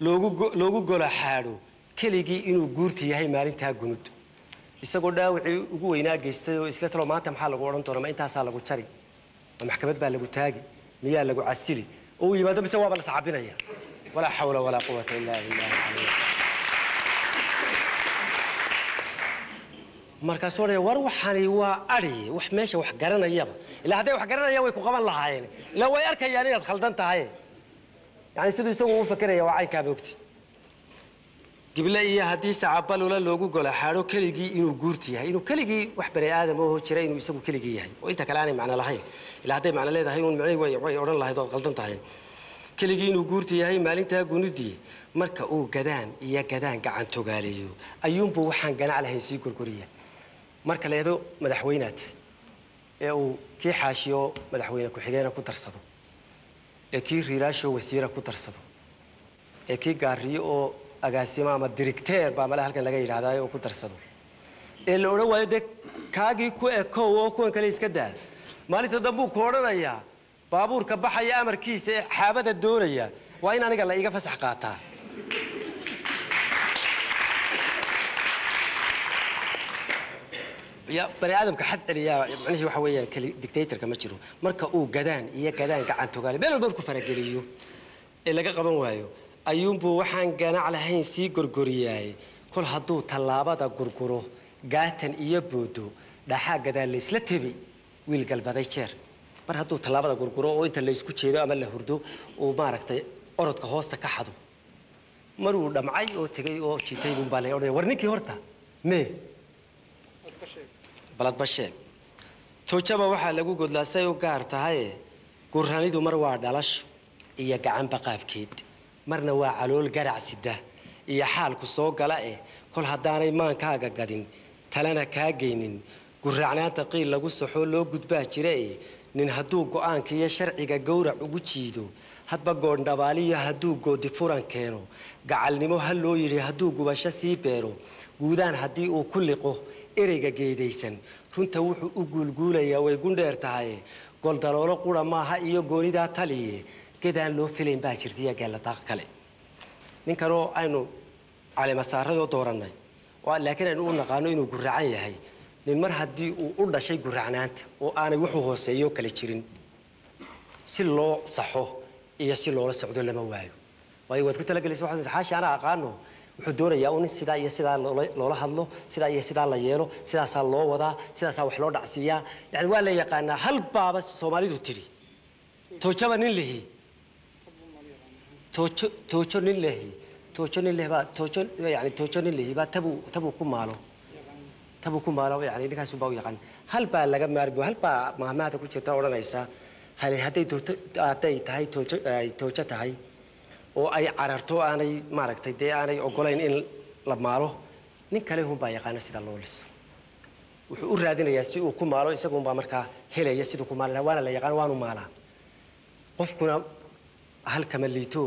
loogu gola xaado keligii inuu guurti yahay maalinta gunud isagoo dhaawacii ugu weynaa geystay oo isla talo maanta maxaa lagu oran doonaa ma intaas lagu jari maxkamad baa lagu taagi miyaa lagu casili oo yimaado mise waa la sacabinaya wala hawla wala quwwata illa billah markaas war waxani waa ari wax meesha wax garanayaba ilaa haday wax garanayaan way ku qaban lahaayeen ilaa way arkayaan inaad khaldan tahay yani sidoo isagu u fakaraya waa ay ka boogti gibla iyo hadii sacaba loola loogu gola xaaro keligii inuu guurti yahay inuu keligii wax bari aadam oo jira inuu isagu keligii yahay oo inta kale aanay macna lahayn ilaa haday macna leedahay uu macna way oran lahayd oo qaldan tahay keligii inuu guurti yahay maalinta gunudii marka uu gadaan gacan togaaleeyo ayuunbu waxaan ganac lahayn si gurguriya marka leedo madaxweynaad ee uu ki xaashiyo madaxweyne ku xigeenka ku darsado ee ki riiraasho wasiira ku darsado ee ki gaariyo oo agaasima ama director baa mala halkan laga yiraahdaa oo ku darsado ee la oran waayo kaagi ku eekow oo kuwan kale iska daa maalinta dambu ku oranayaa baabuurka baxaya amarkiisa ee xaabada doonaya waa in aniga la iga fasax qaataa يا بني آدم كحد عليا معناه هو حويا دكتاتور كما تشرو مركا أو جدان قاعد تقال بين البركو فرقليو اللي قبل وايو أيوم بوحان جانا على هين سي جرجرياي كل هدو طلابة دا جرجرو قاتن يبودو ده حاجة ده اللي سلتبي ويلقلب هذا يشير مر هدو طلابة دا جرجرو وأنت اللي يسكت شيء أمل له هردو وماركت أرد كهوست كحدو مرو دمعي أو تجي أو شيء تيجي مبالي أو ورنيكي هرتا مي بلاد بشيك توجبا waxaa lagu godlaasay oo gaar tahay gurraanidu mar waa dhalash iyo gacan baqaafkeed marna waa calool garacsida iyo xaalku soo gala kol hadaanay maankaaga gadin talana ka geynin gurraacnaanta qiil lagu saxo loo gudbaa jiray nin haduu go'aanka iyo sharciga gowrac ugu jiido hadba goondhabaaliyo haduu goodi furan keeno gacalnimo hal loo yiri haduu gubasho sii beero guudaan hadii uu ku liqo ereyga geedaysan runta wuxuu u guulguulayaa way gundheer tahay gol daloolo qura maaha iyo goonida taliye gedaan loo filayn baa jirtiya gal taaq kale ninkano aynu cali masaarado dooranay oo laakiin aynu u naqaano inuu gurracan yahay nin mar hadii uu u dhashay gurracnaanta oo aanay wuxuu hooseeyo kala jirin si loo saxo iyo si loo socdo lama waayo way wad ku tala galayso waxa xaashi ana aqaano وحدورة يا أونس سدا يا سدا لولا هذلو سدا يا سدا لا يلو سدا صار لو وضع سدا صار وحلو دعسية يعني ولا يقانا هل بابا الصومالي دوتري توجب نيله توجب نيله توجب نيله با توجب يعني توجب نيله با تبو كم مالو يعني إنك سبوا يقان هل با لقى ماربو هل با مهما تقول شيء تقول نايسا هل هذي تهاي توجه تهاي oo ay cararto aanay maaragtay de aanay ogolayn in la maalo nin kale uu baa yaqaan sida loo liso wuxuu u raadinayaa si uu ku maalo isagu baa markaa helaya sidoo ku maalna waana la yaqaan waanu maalaa qofkuna hal kama liito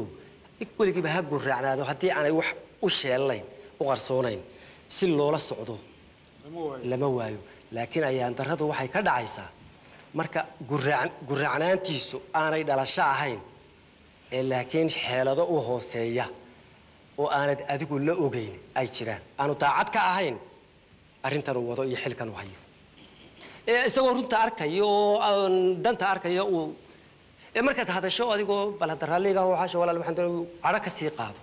weligiiba ha gurraacnaado haddii aanay wax u sheelayn u qarsoonayn si loola socdo lama waayo laakiin ayaan darradu waxay ka dhacaysaa marka gurraacnaantiisu aanay dhalasho ahayn laakiin xeelado u hooseeya oo aanad adigu la ogeyn ay jiraan aanu taacad ka ahayn arintan uu wado iyo xilkan uu hayo isagoo runta arkayo oo danta arkayo uu markaad hadasho adigoo bal hadaraliga waxa soo walaal waxaan doonay ara ka sii qaado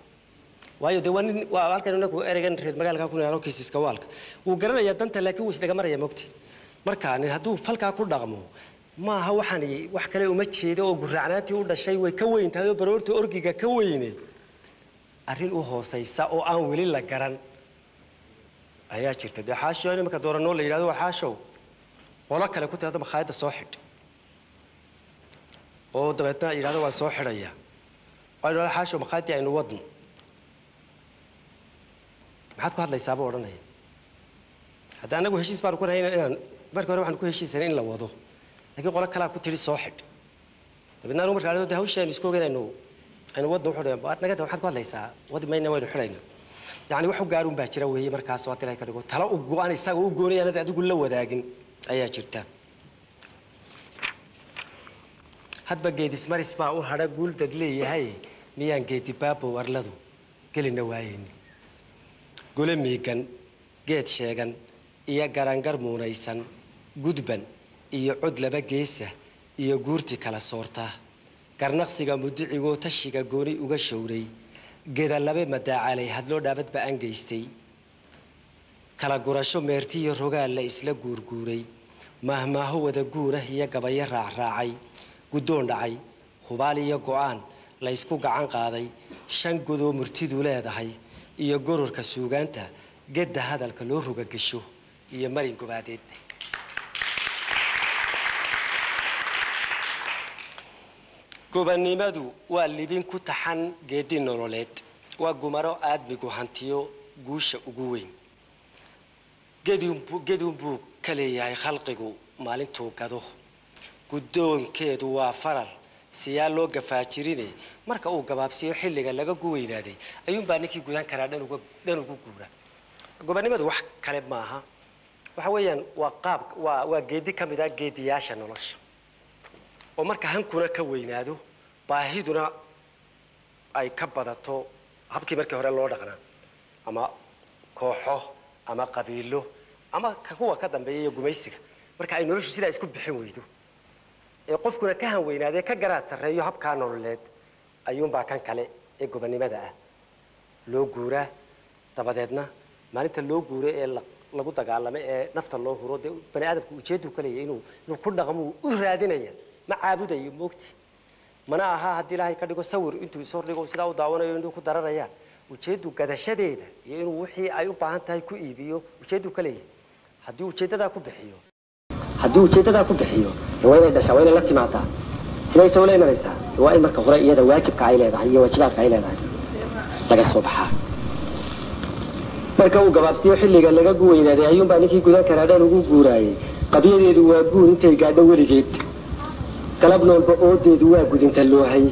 waayo dewan waa halkan inagu ereygan reer magaalka ku naano kiisiska waalka uu garanayaa danta laakiin uu isdhaga maraya mogti marka nin hadduu falka ku dhaqmo ما هو حني وحكله ومشي ده وجرعناتي وده شيء ويكوين هذا برورته أرجع كوينه أرين هو سيسا أو أن ولي لجران أيها شرط ده حاشة يعني ما كدور النور اللي هذا حاشة ولا كلا كنت هذا مخايد الصاحد أو ده بتنا هذا والصاحد أيها ولا حاشة مخايد يعني وضن ما حد كهذا يسابه ورنا هي هذا أنا كوهشيس باركون هنا باركون روح نكوهشيس هنا إلا وضو لكن قولك كلا كنت لي صاحد بدنا نمر على ده هوش نسكو جينا إنه وضع وحده بعد نجد واحد قال ليس وضع ما ينوي الحرينا يعني وحو قارون باكرة وهي مركز صوت لا يكاد يقول تلا أنا يساوي وجوني أنا تقول له وداعن أيها شرطة هاد بقى يسمع يسمعوا هذا قول تدلي هاي ميان جيتي باب وارلدو كل النواين قول ميكان جيت شيئا إيا جرانجر مونايسان جودبن iyo cod laba geesa iyo guurti kala soorta karnaqsiga mudicigo tashiga gooni uga showray geedalabe madacalay hadloo dhaabadba aan geystay kala gurasho meerti iyo rogaal la isla guurguuray mahmaaho wada guura iyo gabayo raacraacay gudoon dhacay hubaal iyo go'aan la isku gacan qaaday shan godoo murtidu leedahay iyo gororka suugaanta gedda hadalka loo roga gasho iyo marin gobaadeed gobanimadu waa libin ku taxan geedi nololeed waa gumaro aadmigu hantiyo guusha ugu weyn geedun buu ka leeyahay khalqigu maalintuu gado gudoonkeedu waa faral siyaa loo gafaajirine marka uu gabaabsiyo xilliga laga guweynaaday ayuunbaa ninkii gudan karaa dhan ugu guura gobanimadu wax kale maaha waxa weeyaan waa qaab waa geedi ka mid ah geediyaasha nolosha oo marka hankuna ka weynaado baahiduna ay ka badato habkii markii hore loo dhaqnaa ama kooxo ama qabiilo ama kuwa ka dambeeya gumaysiga marka ay noloshu sida isku bixin weydo ee qofkuna ka han weynaadee ka garaad sareeyo habka nololeed ayuunbaa kan kale ee gobanimada ah loo guuraa dabadeedna maalinta loo guuray ee lagu dagaalamay ee nafta loo huro dee bani aadamku ujeedu ka leeyahay inuu ku dhaqmo u raadinaya ma caabudayo moogti mana aha haddii ilaahay ka dhigo sawir intuu isoo dhigo sidaa u daawanayo inuu ku dararaya ujeedu gadashadeeda iyo inuu wixii ay u baahan tahay ku iibiyo ujeedu ka leeyahay haddii ujeedadaa ku bixiyo waa inay dhashaa waa inay la timaadaa siday soo leenaysaa waa in marka hore iyada waajibka ay leedahay iyo waajibaadka ay leedahay laga soo baxaa marka uu gabaabsiyo xilliga laga guweynaaday ayuunbaa ninkii gudan karaa dhan ugu guuraayay qabiyadeedu waa guur intay gaadho weligeed galab noolba oodeedu waa gudinta loohay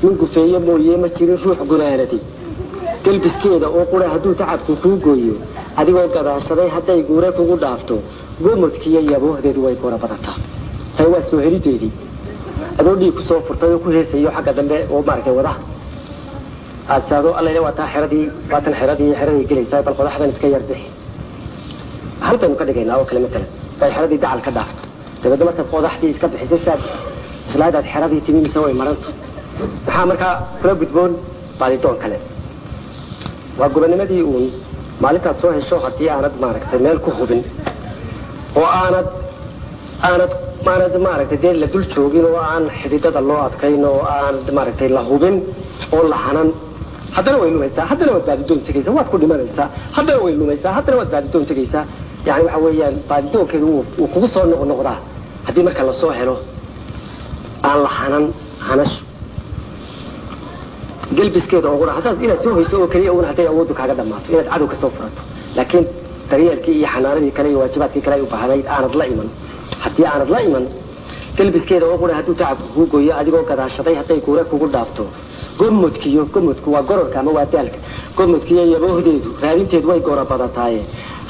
nin gufeeye mooye ma jirin ruux gunaanadi galbiskeeda oo qura hadduu tacabku kuu gooyo adigoo gadaashaday hadday guure kugu dhaafto gomodkiiyo yaboohdeedu way gora badataa tay waa soo helideedii adoo dhiig ku soo furtay oo ku heesayo xagga dambe oo maaragtay wadaha aad saado alla waa tan xeradii gelaysaa bal qodaxdan iska yar bixi halkan ka dhigaynaa oo kale matalan bay xeradii dacal ka dhaafto dabadda marka qodaxdii iska bixisay saad islaadaad xeradii timiisa way maranta maxaa markaa kula gudboon baadidoon kale وقبل نمدي يقول مالك تصوه الشو حتى أنا مارك تمال كهوبن وأنا مارك تدين لدول شوقين وأنا حديدة الله أتكينه وأنا مارك تلاهوبن والله حنان حتى لو إنه ميسا حتى لو بعد دون تجيسا وات كل ما ميسا حتى لو إنه ميسا حتى لو بعد دون تجيسا يعني حواليا بعد دون كده وكوسا نقطة هدي ما كان الصوه له الله حنان حنش قلبي كده أقول حتى إذا سوى كليه أقول حتى أودك هذا ما في إذا عدو كسفرته لكن تغيير كي حناني كليه واجبات كليه وفهمي أنا ضليما حتى أنا ضليما قلبي كده أقول هدو تعب هو جويا أديكوا كذا شطي حتى يكورك وقول دافته قمت كوا قرر كما واتلك قمت كي يبوه ديدو رابين تدوي قرر بدتاي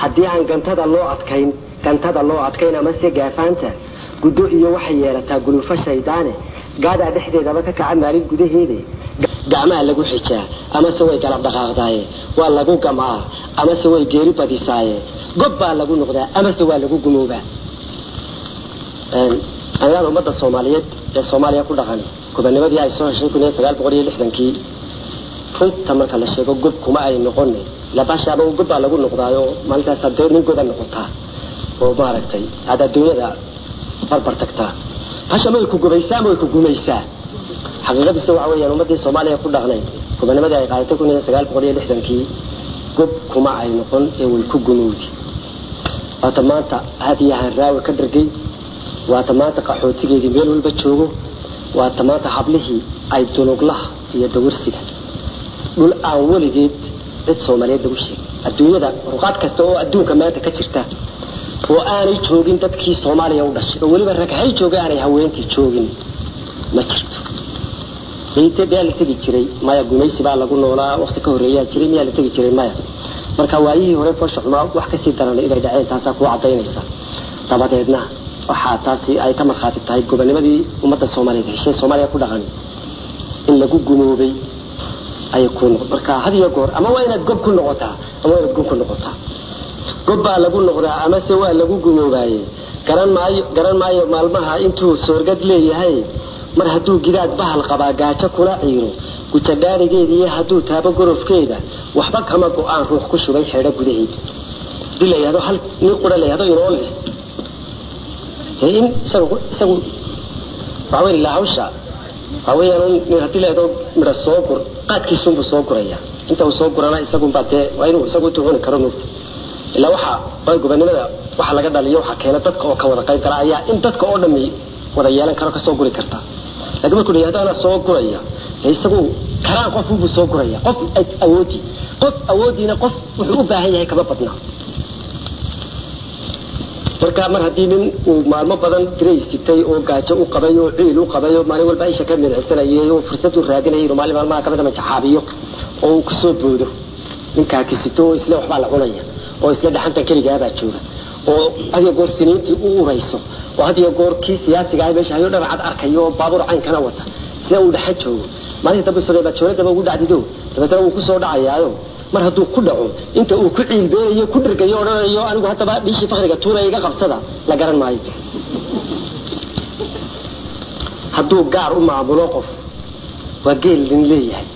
حتى عن كنت هذا الله أتكين أمسك جافانته قدو إيوه وحيا تقولوا فشيدانه قاعد أدحدي إذا بكك عن مارين قده هيدي جماعة لقوا حجة أما سوي كلام دقائق داي ولا لقوا جماعة أما سوي جيري بدي ساي قبّا لقوا نقطة أما سوي لقوا جنوبا أنا لو مدة الصومالية كلها غني كنا نبدي أي صور شيء كنا سجال بقولي لحدن كي كنت تمر كلا شيء قب كما أي نقولني لا باش أبغى قبّا لقوا نقطة يو مالك صدقني قبّا نقطة وبارك تي هذا الدنيا بربرتكتا باش ما يكون قبيسة ما يكون قميسة حقيقة بسوا عوية ومدة الصومالية كلها غني كنا نبدي أي قاعدة كنا سجال بقولي لحدن كي قب كما أي نقول ويكون جنودي وتمانتا هذه الراوي كدرجي وتمانتا قحوتي جدي بيل والبتشوجو وتمانتا حبله أي تلوج له هي دورسية دول أول جد الصومالية دوشي الدنيا ده رقعت كستو الدنيا كمان تكتشفته وأنا يشوجين تبكي الصومالية ودش أولي برك هاي شوجي أنا هوين تشوجين ما شفت هيت بيال تبي ما يقومي سبا لقول ولا وقت كوريا تري ميال تبي ما marka waayii hore fashxuma wax ka sii daran inay dhaceen taas ku cadeynaysa tabadeedna waxa taasi ay ka marxaati tahay gobonimadii ummadda Soomaaliyeed heshay Soomaaliya ku dhaqan in lagu gumoobay ay ku noqon marka hadiyo goor ama waa inaad gob ku noqotaa ama waa inaad gob ku noqotaa gob baa lagu noqdaa ama se waa lagu gumoobay garan maayo maalmaha intuu soorgad leeyahay mar hadduu gidaad bahal qabaa gaajo kula ciiro ku tagaarigeedii hadduu taabo gorofkeeda waxba kama go'aan ruux ku shubay xeedha gudaheed dilayado hal nin qura leeyado inoo leh in isagu baawil la hawsha haweenan nin hadii leedo mira soo gur qaadkiisu buu soo guraya inta uu soo gurana isagu baatee waa inuu isagu tuuran karo nuufta ila waxa gobonimada waxa laga dhaliyo waxa keena dadka oo ka wada qayb gala ayaa in dadka oo dhami wada yeelan karo ka soo guri karta laakiin markuu leeyahay ana soo guraya isagu karaan qof uu soo guraya qof awoodina qof wuxuu u baahan yahay kaba badna marka mar hadii nin uu maalmo badan direysitay oo gaajo u qabay oo ciil u qabay oo maalin walba ay shaka midcsanayay oo fursad u raadinayay maalmaha ka badama jaxaabiyo oo ku soo boodo ninka kisito isla waxba la cunaya oo isla dhaxanta kaliya baa jooga oo adiga goorsiintii u urayso oo adiga goorkii siyaasiga ay meesha ayo dhabcad arkayo baabuur cayn kana wata sida uu dhaxan joogo maalin dambe soo joogada ugu dhacdido dabadana uu ku soo dhacayaayo mar hadduu ku dhaco inta uu ku ciilbeeyo ku dhirgayo oranayo anigu hadaba dhishi faqriga tuurayga qabsada la garan maayo hadduu gaar u maamulo qof waa geel din leeyahay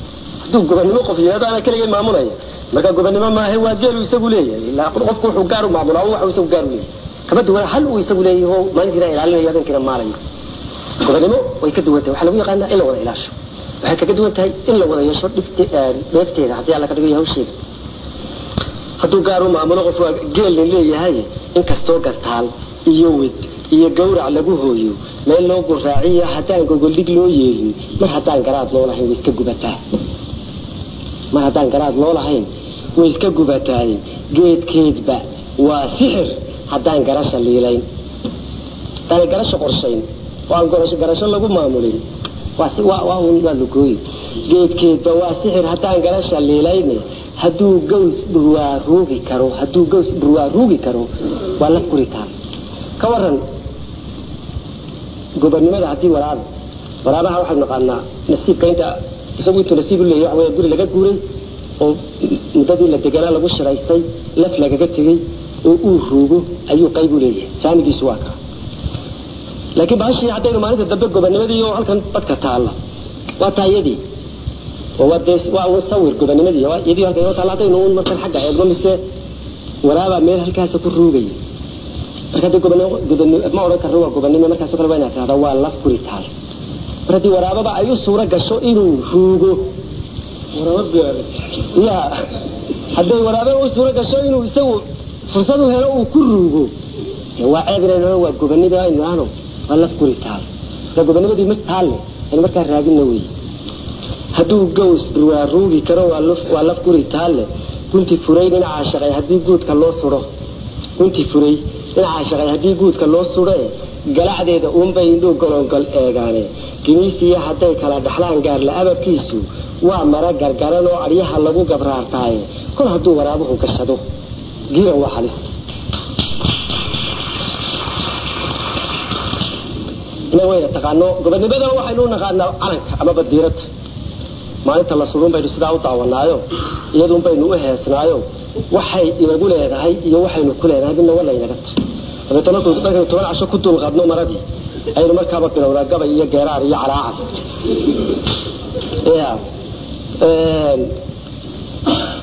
hadduu gobonimo qof yiraahdo ana kaliya maamulaya marka gobonimo ma ahay waa geel isagu leeyahay ilaa qofku wuxuu gaar u maamulaa waxa uu isagu gaar u leeyahay kaba duwan hal uu isagu leeyahay maalinta ilaalinaya dadkina maalayo gobonimo way ka duwan tahay waxa lagu yaqaan in la wada ilaasho waxay kaga duwan tahay in la wada yeesho dhifteeda hadii alla ka dhigo hawsheeda hadduu gaar u maamulo qof waa geel leeyahay in kastoo gartaal iyo wid iyo gowrac lagu hooyo meel loo guraaciyo haddaan gogoldhig loo yeelin mar haddaan garaad loo lahayn way iska gubataa mar haddaan garaad loo lahayn way iska gubataa geedkeedba waa sixir haddaan garasha liilayn tan garasha qorshayn waa garasho lagu maamulin waa lugooy geedkeedba waa sixir haddaan garasha liilayne hadduu gaws dhurwaa ruugi karo waa la furitaan ka waran gobonimada haddii waraabaha waxaan naqaanaa nasiibka inta isagu intuu nasiib u leeyahay waxa guri laga guuray oo muddadii la deganaa lagu shiraystay laf lagaga tegey oo uu ruugo ayuu qayb u leeyahay saamigiisu waa kaa laakiin baashii haddaynu maalinta dambe gobonimadii oo halkan badka taalla waa taayadii ووديس وصور قبنمدي يدي هلك يوتا لا تينون markan xagga eegno mise waraaba meel halkaas ku ruugay marka gobonimo ma oran karo waa gobonimo markaas kale wayna taada waa laf kuritaan marka waraababa ay u suura gasho inuu ruugo ya haday waraababa u suura gasho inuu isagu fursad u helo uu ku ruugo waa eegreen waa gobonimo inaano waa laf kuritaan gobonimadu ma taale in marka raadina way haduu goos waa ruugi karo waa laf kuritaale kunti furay dhinaca shaqay hadii guudka loo suro kunti furay dhinaca shaqay hadii guudka loo suro galacdeeda uunbay indho golongal eegaane kiniisiya haday kala dhaxlaan gaar la ababkiisu waa mara gargaran oo ariyaha lagu gabraartay kul haduu waraabuhu gashado giira waa halis ina way taqaano gobonimada waxaynu naqaanaa calanka ama badiirada maalinta la surun baynu sidaa u daawanaayo iyadoo baynu u heesnaayo waxay inagu leedahay iyo waxaynu ku leedahay midna wala inaga tahay marka toban casho ku dul qadno maradii aynu markaaba bilowna gabay iyo geeraar iyo calaaca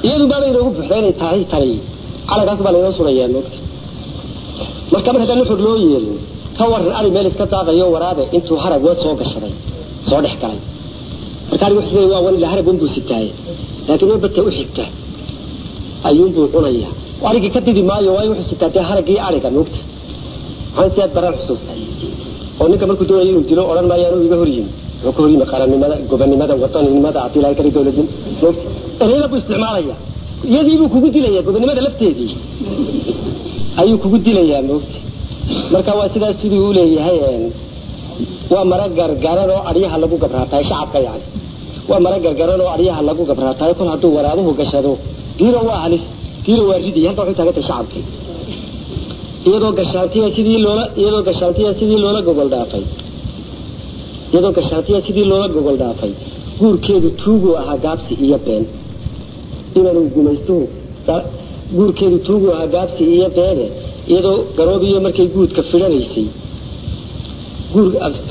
iyadoo baa inagu buuxday tahay tani calagaas baa inoo surayaa noqti marka marka hadaan xor loo yeelin ka waran ari meel iska daaqayo waraabe intuu harag wad soo gashaday soo dhex galay markaan wax sidii waa wali harab buu sitaay laakiin way batay u xigta ayuu buu cunaya ariga ka didi maayo way wax sitaay haragii ariga noqti aan siyaad baran xusuustay oo ninka markuu doonayo inuu dilo oran maayo inuu iga horyin wuxuu ka horyin qaranimada gobonimada wadanimada atilay kari dawladin noqti ereyada buu isticmaalaya iyadii buu kugu dilaya gobonimada lafteedii ayuu kugu dilaya noqti marka waa sidaas sidii uu leeyahay waa mara gargaran oo ariyaha lagu gabraatay shacabka yaani waa mara gargaran oo ariyaha lagu gabraatay kul haduu waraabuhu gashado giiro waa halis giiro waa ridii halka wuxuu taagay shacabka iyadoo gashaantiya sidii loola gogol dhaafay guurkeedu tuugu aha gaabsi iyo been inuu gumaysto guurkeedu tuugu aha gaabsi iyo been iyadoo garoobiyo markay guudka fidanaysay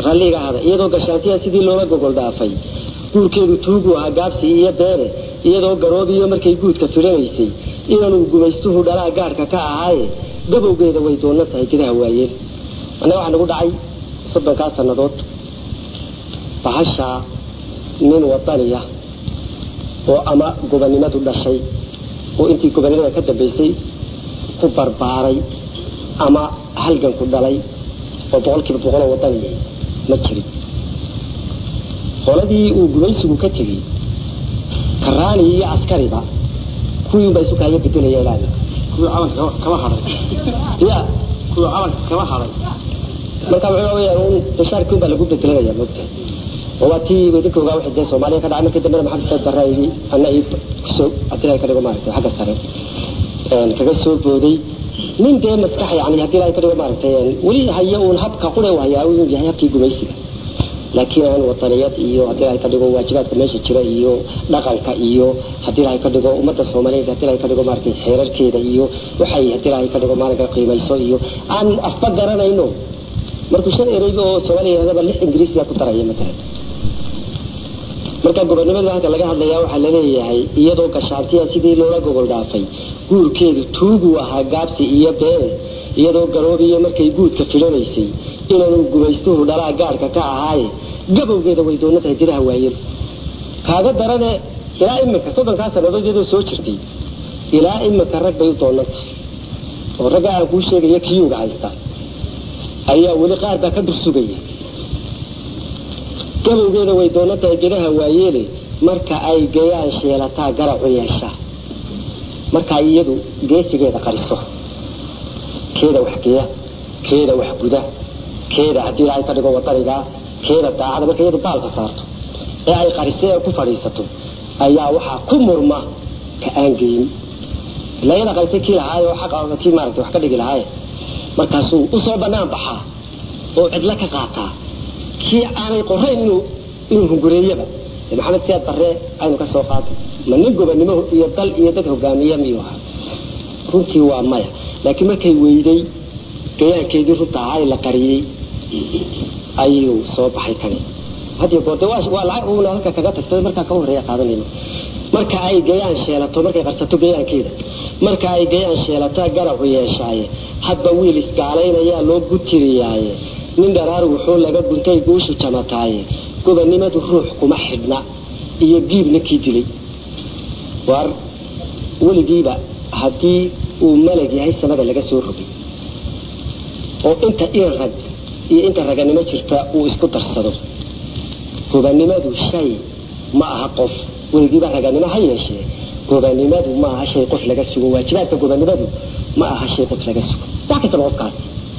ralliga hada iyadoo gashaantiya sidii loola gogol dhaafay guurkeedu tuugu aha gaabsi iyo beere iyadoo garoobiyo markay guudka fidanaysay inuu gumaystuhu dhalaa gaarka ka ahaaye gabowgeeda way doona tahay gidaha waayeen anaga waxa nagu dhacay 30 sanadood bahasha nin wadaniya oo ama gobonimadu dhashay oo intii gobonimada ka dambeysay ku barbaaray ama halgan ku dhalay oo boqolkiiba boqol wadani ma jirin qoladii uu gumaysigu ka tagay karaani iyo askariba kuwii bay suka ay bedelayaan kuwii calanka kama haray kuwii calanka kama haray marka wuxuu weeyaan tasharkii baa lagu bedelaya mugta واتي ودك وجا واحد جالس ومالي كذا عمل كده من محمد سيد برايي أنا إيه سو أتلاقي كده مارته حاجة سريع كذا سو بودي من ده مسكح يعني أتلاقي كده مارته ولي هيا ونحب كقوله وهيا ويجي كي جويسي لكن أنا وطنيات إيو أتلاقي كده واجبات ماشي كده إيو نقل كإيو أتلاقي كده ومتى سومالي أتلاقي كده مارته حيرر كده إيو وحي أتلاقي كده مارته قيمة يسوي إيو أنا أفكر أنا إنه مركوشان إيريجو سوالي هذا بالله إنجليزي أكتر مثلا marka gobonimada halka laga hadlayaa waxa la leeyahay iyadoo ka shaartiya sidii loola gogol dhaafay guurkeedu tuugu aha gaabsi iyo been iyadoo garoobiyo markay guudka filanaysay inuu gumaystuhu dhalaa gaarka ka ahaay gabowgeeda way doonatay jiraha waayeen kaaga darane ilaa imika 30 sanadood iyadoo soo jirtay ilaa imika rag bay doonatay oo raga aan ku sheegay kiyuga haysta ayaa wali qaar ba ka dursugaya gabowgeeda way doonatay jiraha waayeen marka ay geeyaan sheelata garacu yeesha marka iyadu geesigeeda qariso keeda wax geeya keeda wax guda keeda hadii ay ka dhigo wadariga keeda daacada marka iyadu baalka saarto ee ay qarisay ku fariisato ayaa waxa ku murma ka aangeyn leeyada qaysay kii lahaayo xaqaaga tii maartay wax ka dhigi lahaay markaas uu soo banaan baxa oo cidla ka qaata kii aanay qorayn inuu hungureeyaba maxamed siyaad barre aynu ka soo qaato man gobonimo iyo dal iyo dad hogaamiye miyaa runtii waa maya laakiin markay weeyday gayaankeedii runta ay la qariyay ayuu soo baxay kale هذه قدواش والله ولا هلك كذا تكتب مركا كوريا قادنينا marka ay gayaan sheelato markay qarsato gayaankeeda marka ay gayaan sheelata garab u yeeshay hadba wiil iskaaleynaya loo gutiriyay nin daraar wuxuu laga guntay guushu jamataay gobonimadu ruux kuma xidna iyo diib ninkii dilay war waligiiba hadii uu malag yahay samada laga soo rogay oo inta irad iyo inta raganimo jirta uu isku darsado gobonimadu shay ma aha qof waligiiba raganimo hayeeshe gobonimadu ma aha shay qof laga sugo waajibaadka gobonimadu ma aha shay qof laga sugo taakita qofkaas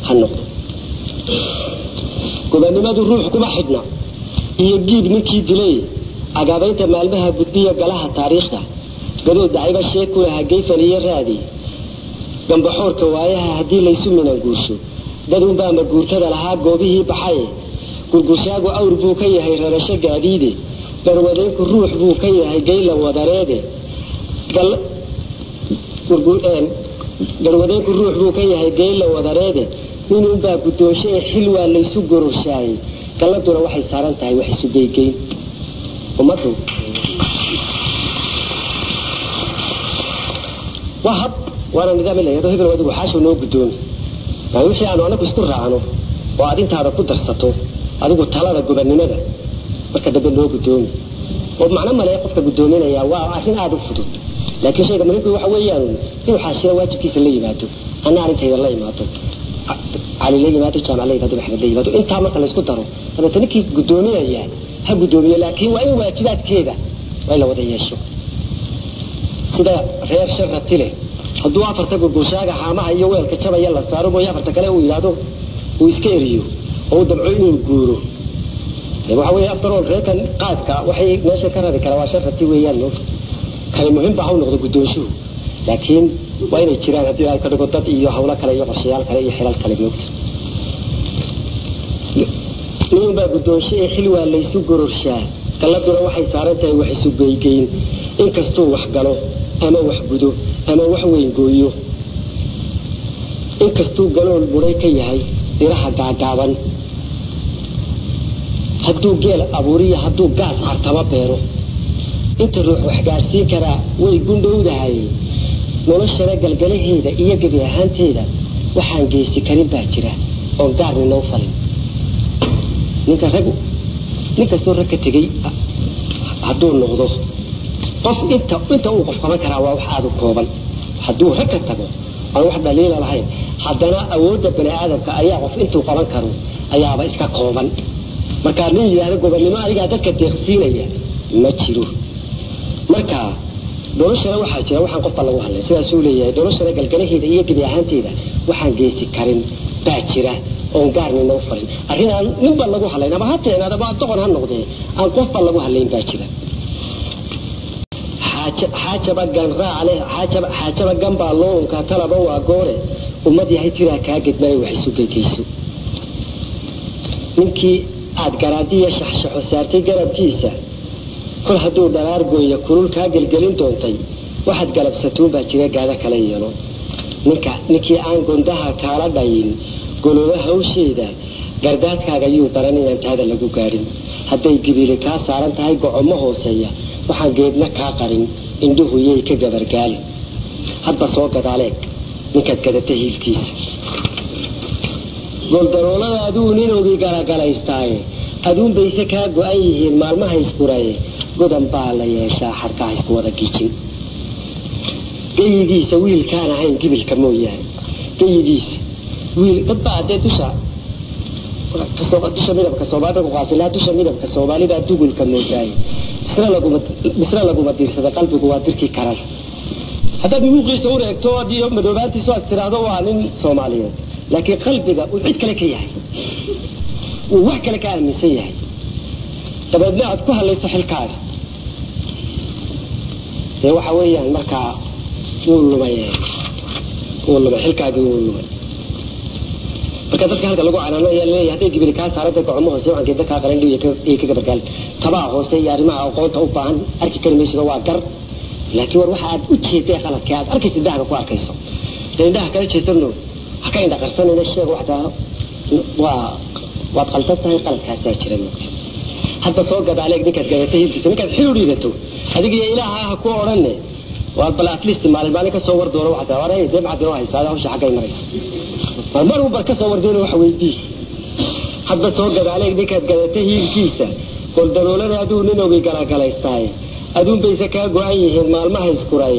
ha noqdo gobonimadu ruux kuma xidna iyo diib ninkii dilay agabaynta maalmaha gudbiya galaha taariikhda gadood dacayba sheeg ku lahaa geefan iyo raadi gambaxoorka waayaha haddii laysu minan guusho dad unbaa maguurtada lahaa goobihii baxay gurgushaagu awr buu ka yahay rarasho gaadiide garwadeenku ruux buu ka yahay geyla wadareede garwadeenku ruux buu ka yahay geyla wadareede nin unbaa guddoonsho ee xil waa laysu goroshaayey galladuna waxay saaran tahay wax isu geygeyn ummadu wahab وانا نظام الله يدو هبل ودي وحاشو نو غدومي ما وixii aan anagu isku raacno oo aad intaada ku darsato adigu talada gobonimada marka dab loo gudoomi oo macna ma leeyahay qofka gudoominaya waa arrin aad u fudud laakiin shayga muhiimku waxa weeyaan in xaashira waajibkiisa la yimaado ana arintayda la yimaado علي لي ما تجمع عليه هذا بحد لي هذا انت marka la isku daro hada tanki gudoominaya ha gudoomiyo laakiin waa in waajibaadkeeda way la wada yeesho sida reer sharratile hadduu afarta gurgushaaga haamaha iyo weelka jabaya la saaro mooy afarta kale uu yiraahdo uu iska eriyo oo dabco inuu guuro waxa weeye aftarool reekan qaadka waxay meesha ka raadi kara waa sharrati weeyaan kale muhiim baa uu noqdo gudoonshuhu laakiin waa inay jiraan haddii ay ka dhigo dad iyo hawlo kale iyo qorshayaal kale iyo xilal kale joogto nin baa gudoonsho ee xil waa laysu gororshaa kalladuna waxay saaran tahay wax isu geeygeyn inkastoo wax galo ama wax gudo ama wax weyn gooyo inkastoo galool buray ka yahay diraha gaagaaban hadduu geel abuuriyo hadduu gaas hartama beero inta ruux wax gaarsiin karaa way gundhowdahay noloshana galgalaheeda iyo gabi ahaanteeda waxaan geesi karin baa jira oo gaarni noo falin ninka soo rag ka tegay hadduu noqdo qof inta uu qof qaban karaa waa wax aad u kooban hadduu rag ka tago aan wax dhaliila lahayn haddana awoodda bani aadamka ayaa qof intuu qaban karo ayaaba iska kooban marka nin yiraahdo gobonimo adiga dadka deeqsiinaya ma jiro marka noloshana waxaa jira waxaan qofka lagu hadlay sidaas uu leeyahay noloshana galgalaheeda iyo gabi ahaanteeda waxaan geesi karin baa jira oo gaarni noo falin arrinaan ninba lagu hadlayn ama hateena daba doqon ha noqdee aan qofba lagu hadlayn baa jira حاجب جن راعله حاجب جنب اللون كطلب وأجوره ومدي هيترا كاجد ما يوحسوا كيسو منكي عاد جرادية شحش حسارتي جراديسة كل هدول دلار جوية كل كاجل جلين تونتي واحد جلب ستون بتشيء قاعدة كليانو نكي عن جندها كارا داين قولوا له وشيدا جردات كاجيو تراني أنت هذا اللي جوكارين حتى يجيب لك صار أنت هاي قعمه سيا waxaan geedna ka qarin induhu yey ka gabargaal hadba soo gadaleek ninkaad gadata hilkiisa goldaroolada aduu ninoogi galagalaystaaye aduun bayse kaa go-an yihiin maalmaha iskuraye godan baa la yeeshaa xarkaha isku wada gijin geyidiisa wiilkaan ahayn gibilka mooyaane geyidiisa wiil dadbaa haddee dusha midabka soomaalida ku qaasilaa dusha midabka soomaalida dugulka moodaay bisra laguma diirsada qalbigu waa dirkii karan haddaad muuqiisa u reegto adiyo madoobaantiisu aad tiraahdo waa nin soomaaliyeed laakiin qalbiga uu cid kale ka yahay uu wax kale ka aaminsan yahay dabeedna aad ku hadlayso xilkaaga dee waxa weeyaan markaa wuu lumay xilkaagii wuu lumay marka dadka halka lagu canaano ayaa leeyahay hadday gibili kaa saaranta gacmo hoose waxaan geedda kaa qaran iyo ka gabargaal tabaa hoose iyo arrimaha aqoonta u baahan arki kari maysid waa gar laakiin war waxa aad u jeeday qaladka aad arkaysid dahga ku arkayso indhaha kala jeesano ha ka indha qarsanayna sheeg waxda waa qaldan tahay qaladkaasaa jira حتى صوت قد عليك ديك الجبتة تسميك الحلو ريدته هذيك يا إلهها كو أورنه وأطلع أتليست مال المالك صور دوره واحدة وراه يدم عد روحي هذا وش حاجة يمري فالمرة بركة صور دينه وحويدي حتى صوت قد عليك ديك الجبتة هي الكيسة قل دلولنا أدون نوجي كلا يستاي أدون بيسكا قويه المال ما هيسكراي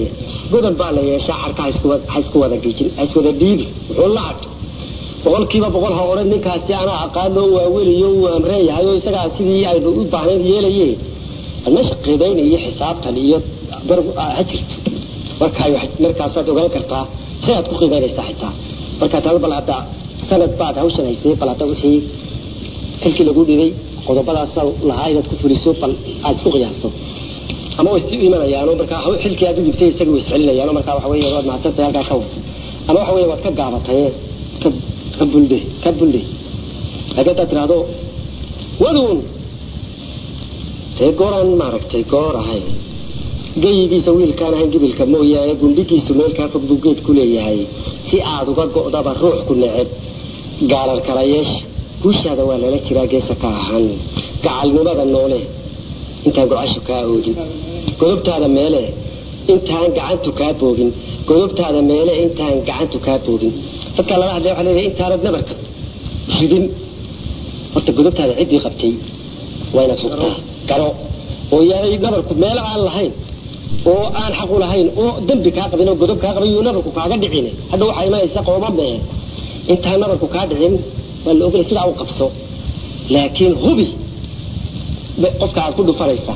قدام بالله شعر كايسكوا ذا جيجين هيسكوا ذا ديب والله بقول كيف بقولها أورد نكاسي أنا أقاله وأولي يوم أمري هاي يسقى سيدي أي بقول بعدين يليه المشق بين حساب تليه ضرب أجر مركاي مركاسات وقال كرتا سيد كوخي بين الساحتها مركاتها بلعدا سنة بعد هوش نيسي بلعدا وحي كل كيلو جودي ذي قدام بلا صل لهاي تكفر يسوق أجسوق يحصل أما وستي ما يعني مركا حل كي أبي بتيجي سوي سعلنا يعني مركا وحوي راد مع تنتهي هذا خوف أما وحوي وتكجع بطيه كبلدي هذا ترى ودون تيجوران مارك تيجور هاي جاي يسوي الكان هاي قبل كموية يقول لك يسميل كافك بوجيت كلية هاي في عاد وقد قضى بالروح كل عب قال الكرايش وش هذا ولا لا ترى جيسا كاهن قال ماذا النوله انت قرعش كاودي قلبت هذا ماله انت قعدت كابوجين قلبت هذا ماله انت قعدت كابوجين فكر الله عز وجل انت رد نبرك جدين قلت قلبت هذا عدي قبتي وين فوقتها قالوا ويا نبرك ماله على الحين وأنا حقول هين ودنبك هذا قدبك هذا ينبرك وقاعد دعينه هذا هو حي ما يسقى وما انت نبرك وقاعد دعين ولا أقول سلعة وقفته لكن هبي قفك على كل فريسة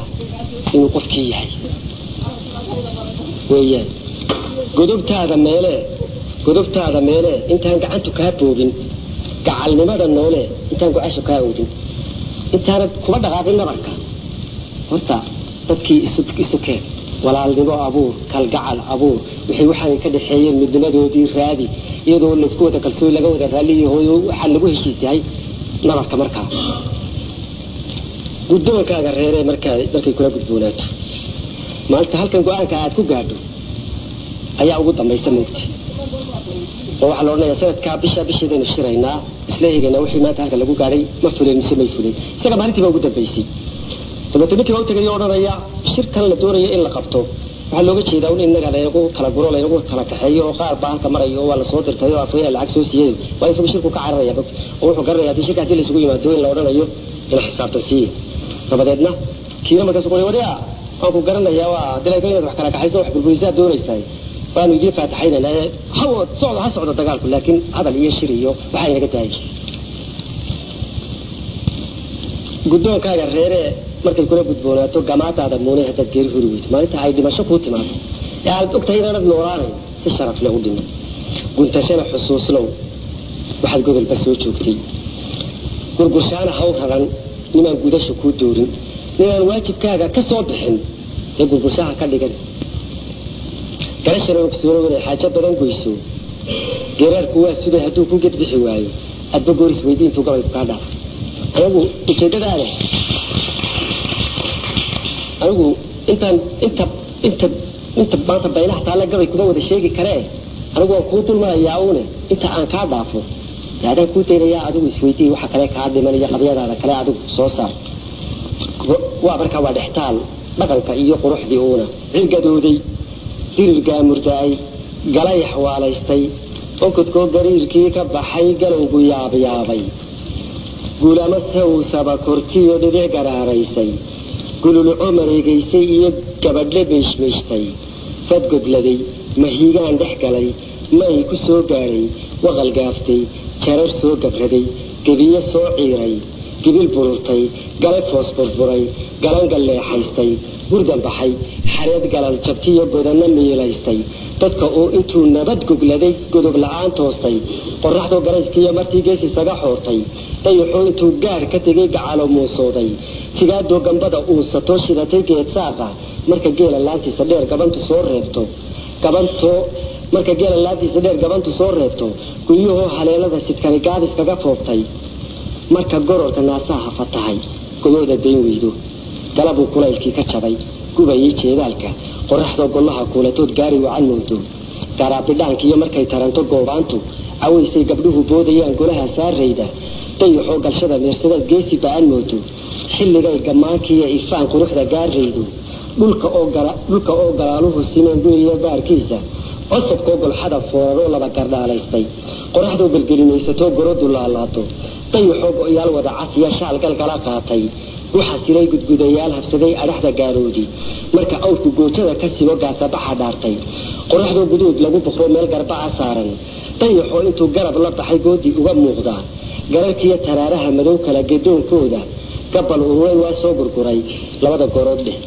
إنه قفك يحي وياه قدبت هذا ماله انت قعدت كاتوبين قعل لماذا النوله انت قعدت كاودين انت كما دغادين نبرك horta dadkii isukeen walaalnimo abuur kal gacal abuur wixii waxaan ka dhaxeeyeen midnimadoodii raadi iyadoo la isku wada kalsoon laga wada raaliyo hooyo waxa lagu heshiisay nabarka markaa gudoonkaaga reerey markay kula gudboonaato maanta halkan go'aanka aad ku gaadho ayaa ugu dambaysa moogtay waxa loo leeyahay sanadka bishiidaynu shiraynaa isleeyigana wixii maanta halkan lagu gaaray ma fuleen mise may fuleen isaga maalintii ugu dambaysay tabtamiintii uu tagay oranaya shirkan la doonayo in la qabto waxa looga jeedaa in inaga lagu kala guro lagu kala kaxeeyo oo qaar baan ka marayo waa la soo dirtay oo afayna lacag soo siiyay waa isagu shirku ka cararaya oo wuxuu garanayaa shirka hadii la isugu yimaado in la oranayo in xisaabtan siiyo nabadeedna kiina markaa soo wariya oo ku garanaya waa dilayga inaad wax kala kaxayso wax bulbulisa doonaysay waanu idin faataxayna ha socdo dagaalku laakiin hadal iyo shir iyo waxa inaga tahay gudoonkaaga reere markay kula gudboonaato gamaataada muunay hadda geeri huri weyd maalinta ay dhimasho ku timaado aad ogtahay inaad noolaanay si sharaf leh u dhimo guntashana xusuuslow waxaad gobolba soo joogtay gurgushaana haw raran nimaan gudasho ku doorin ninaan waajibkaaga ka soo bixin ee gurgushaha ka dhigan garashana ogsoonowna xaajo badan goyso geeraarku waa siday hadduu ku gedbixi waayo adba gooris weydiintu gobolka kaa dhaaf anigu ujeedadaada anigu inta maanta baylaha taala gabay kuma wada sheegi karee anigu waan kuu dulmanayaa uune inta aan kaa dhaafo yaadaan kuu daynayaa adigu isweydii waxa kale kaa dhimanaya qabyadaada kale adigu soo saar waa markaa waa dhextaal dhaqanka iyo quruxdii uuna cirgadooday dirirgaa murdaay galayax waalaystay onkadkoo gariirkii ka baxay galowgu yaabyaabay guulama sawsaba kortiyo dhibic garaaraysay gululuco mareegaysay iyo gabadhle meeshmeeshtay fadgodladay mahiigaan dhex galay may ku soo gaadhay waqal gaaftay jarar soo gabraday gebiyo soo ciiray gibil bururtay galay foos burburay galangal leexaystay gurdan baxay xareed galal jabtiyo godanna miilaystay dadka oo intuu nabad gogladay godob la'aan toostay qorraxdoo garayskiiyo martii gees isaga xoortay dayaxoo intuu gaar ka tegay gacalo muusooday tigaadoo gambada uusatoo shidatay geed saaqa marka geela laantiisa dheer gabantu soo reebto guryahoo haleelada sidkani gaadis kaga fooftay marka gororka naasaha fatahay gobooda dayn weydo galabuu kulaylkii ka jabay gubayay jeedaalka qorraxdoo gollaha kuulatood gaari wacan moodo gaaraabidhaankiiyo markay taranto goobaantu cawaysay gabdhuhu boodayaan golaha saarayda dayaxoo galshada meersadaad geesi ba'an moodo xilligay gamaankii ifaan quruxda gaaraydu dhulka oo galaaluhu simeen guriga baarkiisa cusubkoo golxada fooraro laba gardhaalaystay qoraxdu galgelinaysato gorodu laalaato dayaxoog iyaal wada casiya shaal galgala qaatay waxa siray gudgudayaal habsaday adhaxda gaaroodi marka awrku goojada ka simo gaasabaxa dhaartay qoraxdu guduud lagu buqro meel garbaca saaran dayaxoo intuu garab la baxay goodi uga muuqda gararkiiyo taraaraha madow kala gedoonkooda gabal ururay waa soo gurguray labada gorood dheh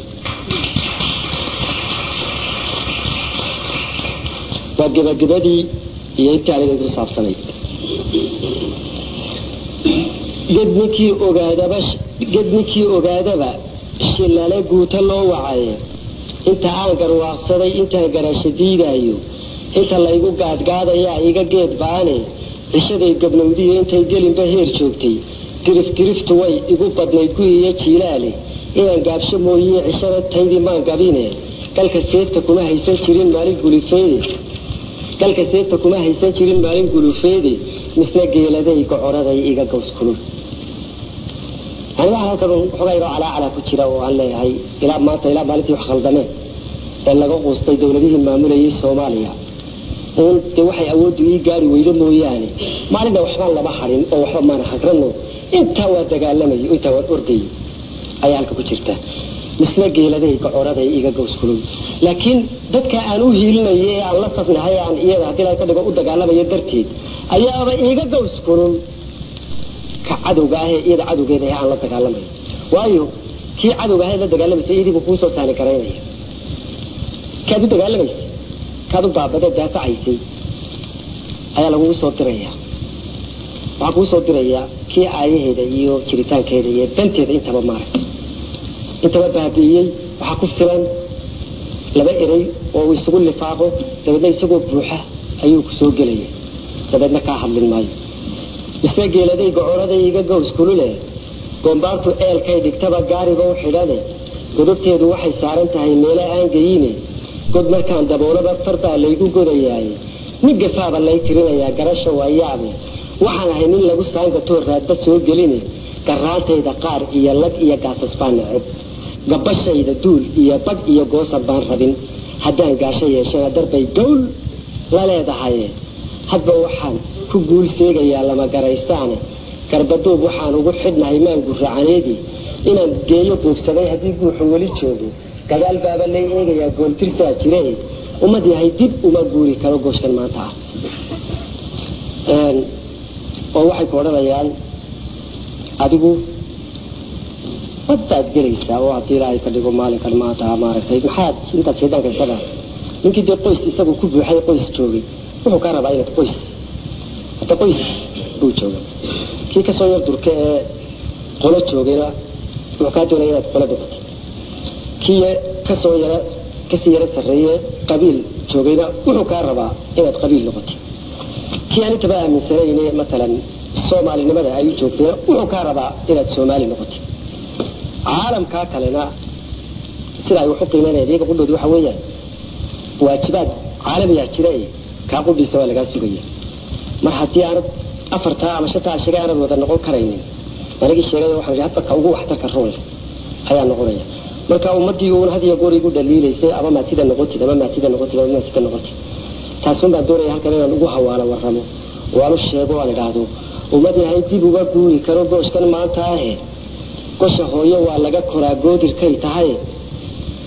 waa gabagabadii iyo intii aniga ku saabsanay gedninkii ogaadaba shilaale guuta loo wacay inta aan garwaaqsaday intaan garasho diidaayo inta laygu gaadgaadayaa iga geed baane cishaday gabnowdiyo intay gelinba heer joogtay giriftu way igu badnayd guyiyo jiilaale inaan gaabsho mooyiye cishada taydii maan gabine galka seefta kuma haysan jirin maalin gulufeede misna geeladay gocoraday iga gaws kulul aniga halkan xogayro calaa ku jira oo aan leeyahay ilaa maalintii wax khaldameen ee laga quustay dowladihii maamulayay Soomaaliya waxay awood u gaari weydo mooyaane maalinta waxba lama xarin oo waxba ma xaqrano inta waa dagaalamay inta waa orday ayaa halka ku jirta misna geeladay gocoraday iga gaws kulul laakiin dadka aan u hiilinayay aan la safnahay aan iyada hadii ay ka dhigo u dagaalamay darteed ayaaba iga gaws kulul ka cadowga ah iyada cadowgeeda aan la dagaalamay waayo kii cadowga ah la dagaalamay idigu ku soo taani kareeyay ka dagaalamay kaadu baabada daafacaysay ayaa lagu soo diraya waxa ku soo diraya kii aayaheeda iyo jiritaankeeda iyo danteeda intaba maaray intaba baabiyay waxa ku filan laba eray oo isugu lifaaqo dabadna isagoo buuxa ayuu ku soo galay dabadna ka hadlin maayo isla geeladay gocoraday iga gaws kulule gombaartu eelkay dhigtaba gaariga u xidhade godobteedu waxay saaran tahay meel aan geeyine god markaan daboolaba farba laygu godayaay niga faaba lay tirinayaa garasho waayaabay waxaan ahay nin lagu saanga toor raadba soo geline garaantayda qaar iyo lag iyo gaasasbaan neceb gabashayda duul iyo bag iyo goosa baan rabin haddaan gaasho yeeshana darbay gowl la leedahay hadba waxaan ku guul seegayaa lama garaystaane garbaduub waxaan ugu xidhnahay maan guraacaneedii inaan geeyo buugsaday haddii guuxu weli joogo gadaal baaba lay eegayaa gooltirtaa jiree ummad yahay dib uma guuri karo gooshkan maanta oo waxay ku odhanayaan adigu wadaad gelaysaa oo haddii ilaahay ka dhigo maalinkan maanta maaragtay maxaad intaad shaydaanka isaga ninkii dee qoys isagu ku buuxay qoys joogay wuxuu ka rabaa inaad qoys buu jooga kii ka soo yar durka ee qolo joogayna wuxuu kaa doonaya inaad qolo dhibato kii kasii yara sarreeye qabiil joogayna wuxuu kaa rabaa inaad qabiil noqoto kii aan intaba aaminsanayne matalan soomaalinimada ay joogtay wuxuu kaa rabaa inaad soomaali noqoto caalamkaa kalena sida ay wax u qiimeynayaan iyaga qudhooda waxa weeyaan waajibaad caalamiyaa jira kaa qudhiisa waa lagaa sugaya mar haddii aanad afartaa ama shantaa sheegay aanad wada noqon karaynin anigii sheegay waxaan hadba ka ugu waxtarka rool ayaa noqonaya marka ummadii uu hadiya goor igu dhaliilaysay ama maatida noqotid taasun baan doonaya halkan inaan ugu hawaalo warramo waanu sheego aan idhaahdo ummad yahay dib uga guuri karo gooshkan maanta ahe gosha hooyo waa laga koraa goodirkay tahay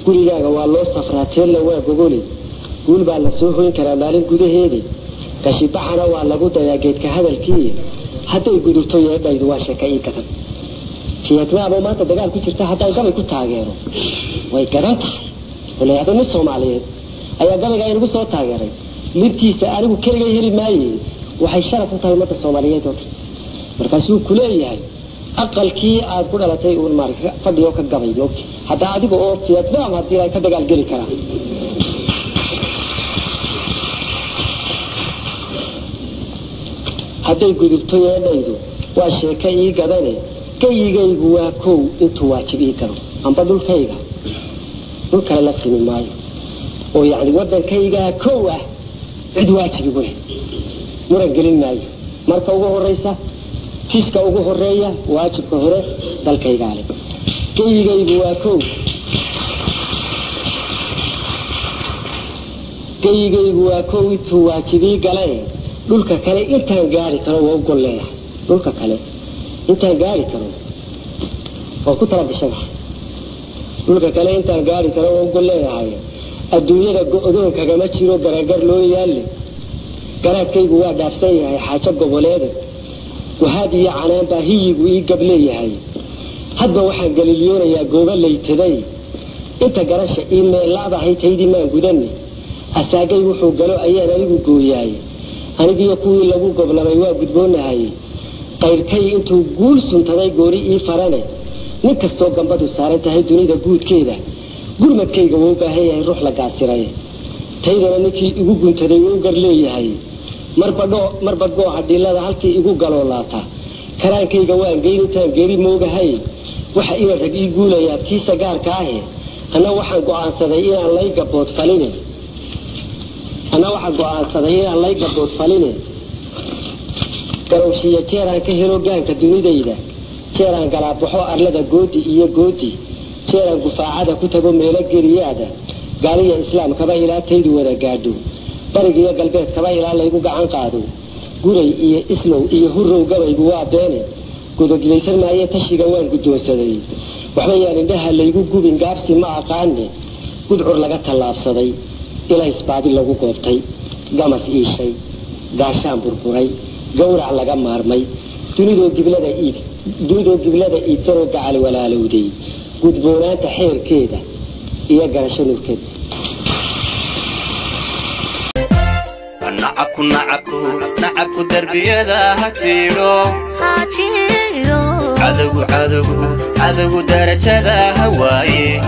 gurigaaga waa loo safraa teella waa gogoli guul baa la soo hoyn karaa maalin gudaheedii kashibaxana waa lagu dayaa geedka hadalkii hadday gudubto yeedhaydu waa sheeka ii gadan fiatmaabo maanta dagaal ku jirta haddaan gabay ku taageero way garan tahay walaayada nin Soomaaliyeed ayaa gabayga inagu soo taageeray libtiisa anigu keligay heli maayeen waxay sharaf u tahay ummadda Soomaaliyeed markaasuu ku leeyahay aqalkii aad ku dhalatay uu markaa fadhiyo ka gabay moogti hadda adiga oo fiatmaam haddii ay ka dagaal geli karaan hadday gudubto yeedhaydu waa sheeka ii gadane kayigaygu waa kow intuu waajib ii galo amba dhulkayga dhulkale la simi maayo oo yacni waddankaygaa kow ah cid waajib igu leh muran gelin maayo marka ugu horreysa kiiska ugu horreeya waajibka hore dalkaygaa leh geyigaygu waa kow intuu waajibay galay dhulka kale intaan gaari karo waa u golleeyahay dhulka kale intaan gaari karo oo ku tala gashay dhulka kale intaan gaari karo waa u golleeyahay adduunyada go'doonka kama jiro garagar loo yaali garaadkaygu waa dhaafsan yahay xaajo goboleed wahaad iyo canaan baa hiyigu ii gableeyahay hadba waxaan galiliyoonayaa goobo laytaday inta garasha ii meelaadahay taydii maan gudanni asaagay wuxuu galo ayaan anigu gooyaay anigiyo kuwii lagu goblamay waa gudboonahay qayrkay intuu guul suntaday goori ii farane nin kastoo gambadu saaran tahay dunida guudkeeda gurmadkayga wuu baahan yahay ruux la gaasiray taydana ninkii igu guntaday wuu gar leeyahay marba gooha dhilada halkii igu galoolaata karaankayga waan geyn intaan geeri moogahay waxa ina rag ii guulayaa tiisa gaarka ahe anna waxaan go'aansaday inaan lay gabood falinin garowshiya jeeraan ka helo gaanka dunidayda jeeraan galaabaxo arlada goodi iyo goodi jeeraan gufaacada ku tago meelo geriyaada gaaliya islaamkaba ilaa taydu wada gaadho barigiyo galbeedkaba ilaa laygu gacan qaado guray iyo islow iyo hurrow gabaygu waa beene gudoglaysan maayo tashiga waan guddoonsaday waxba yaan indhaha laygu gubin gaabsi ma aqaane gudcur laga tallaabsaday ilaa isbaadi lagu goobtay gamas iishay gaashaan burburay gowrac laga maarmay dunidoo giblada iidsanoo gacal walaalowday gudboonaanta xeerkeeda iyo garasho nurkeeda nacabku darbiyada ha jiro cadowgu darajada hawaaye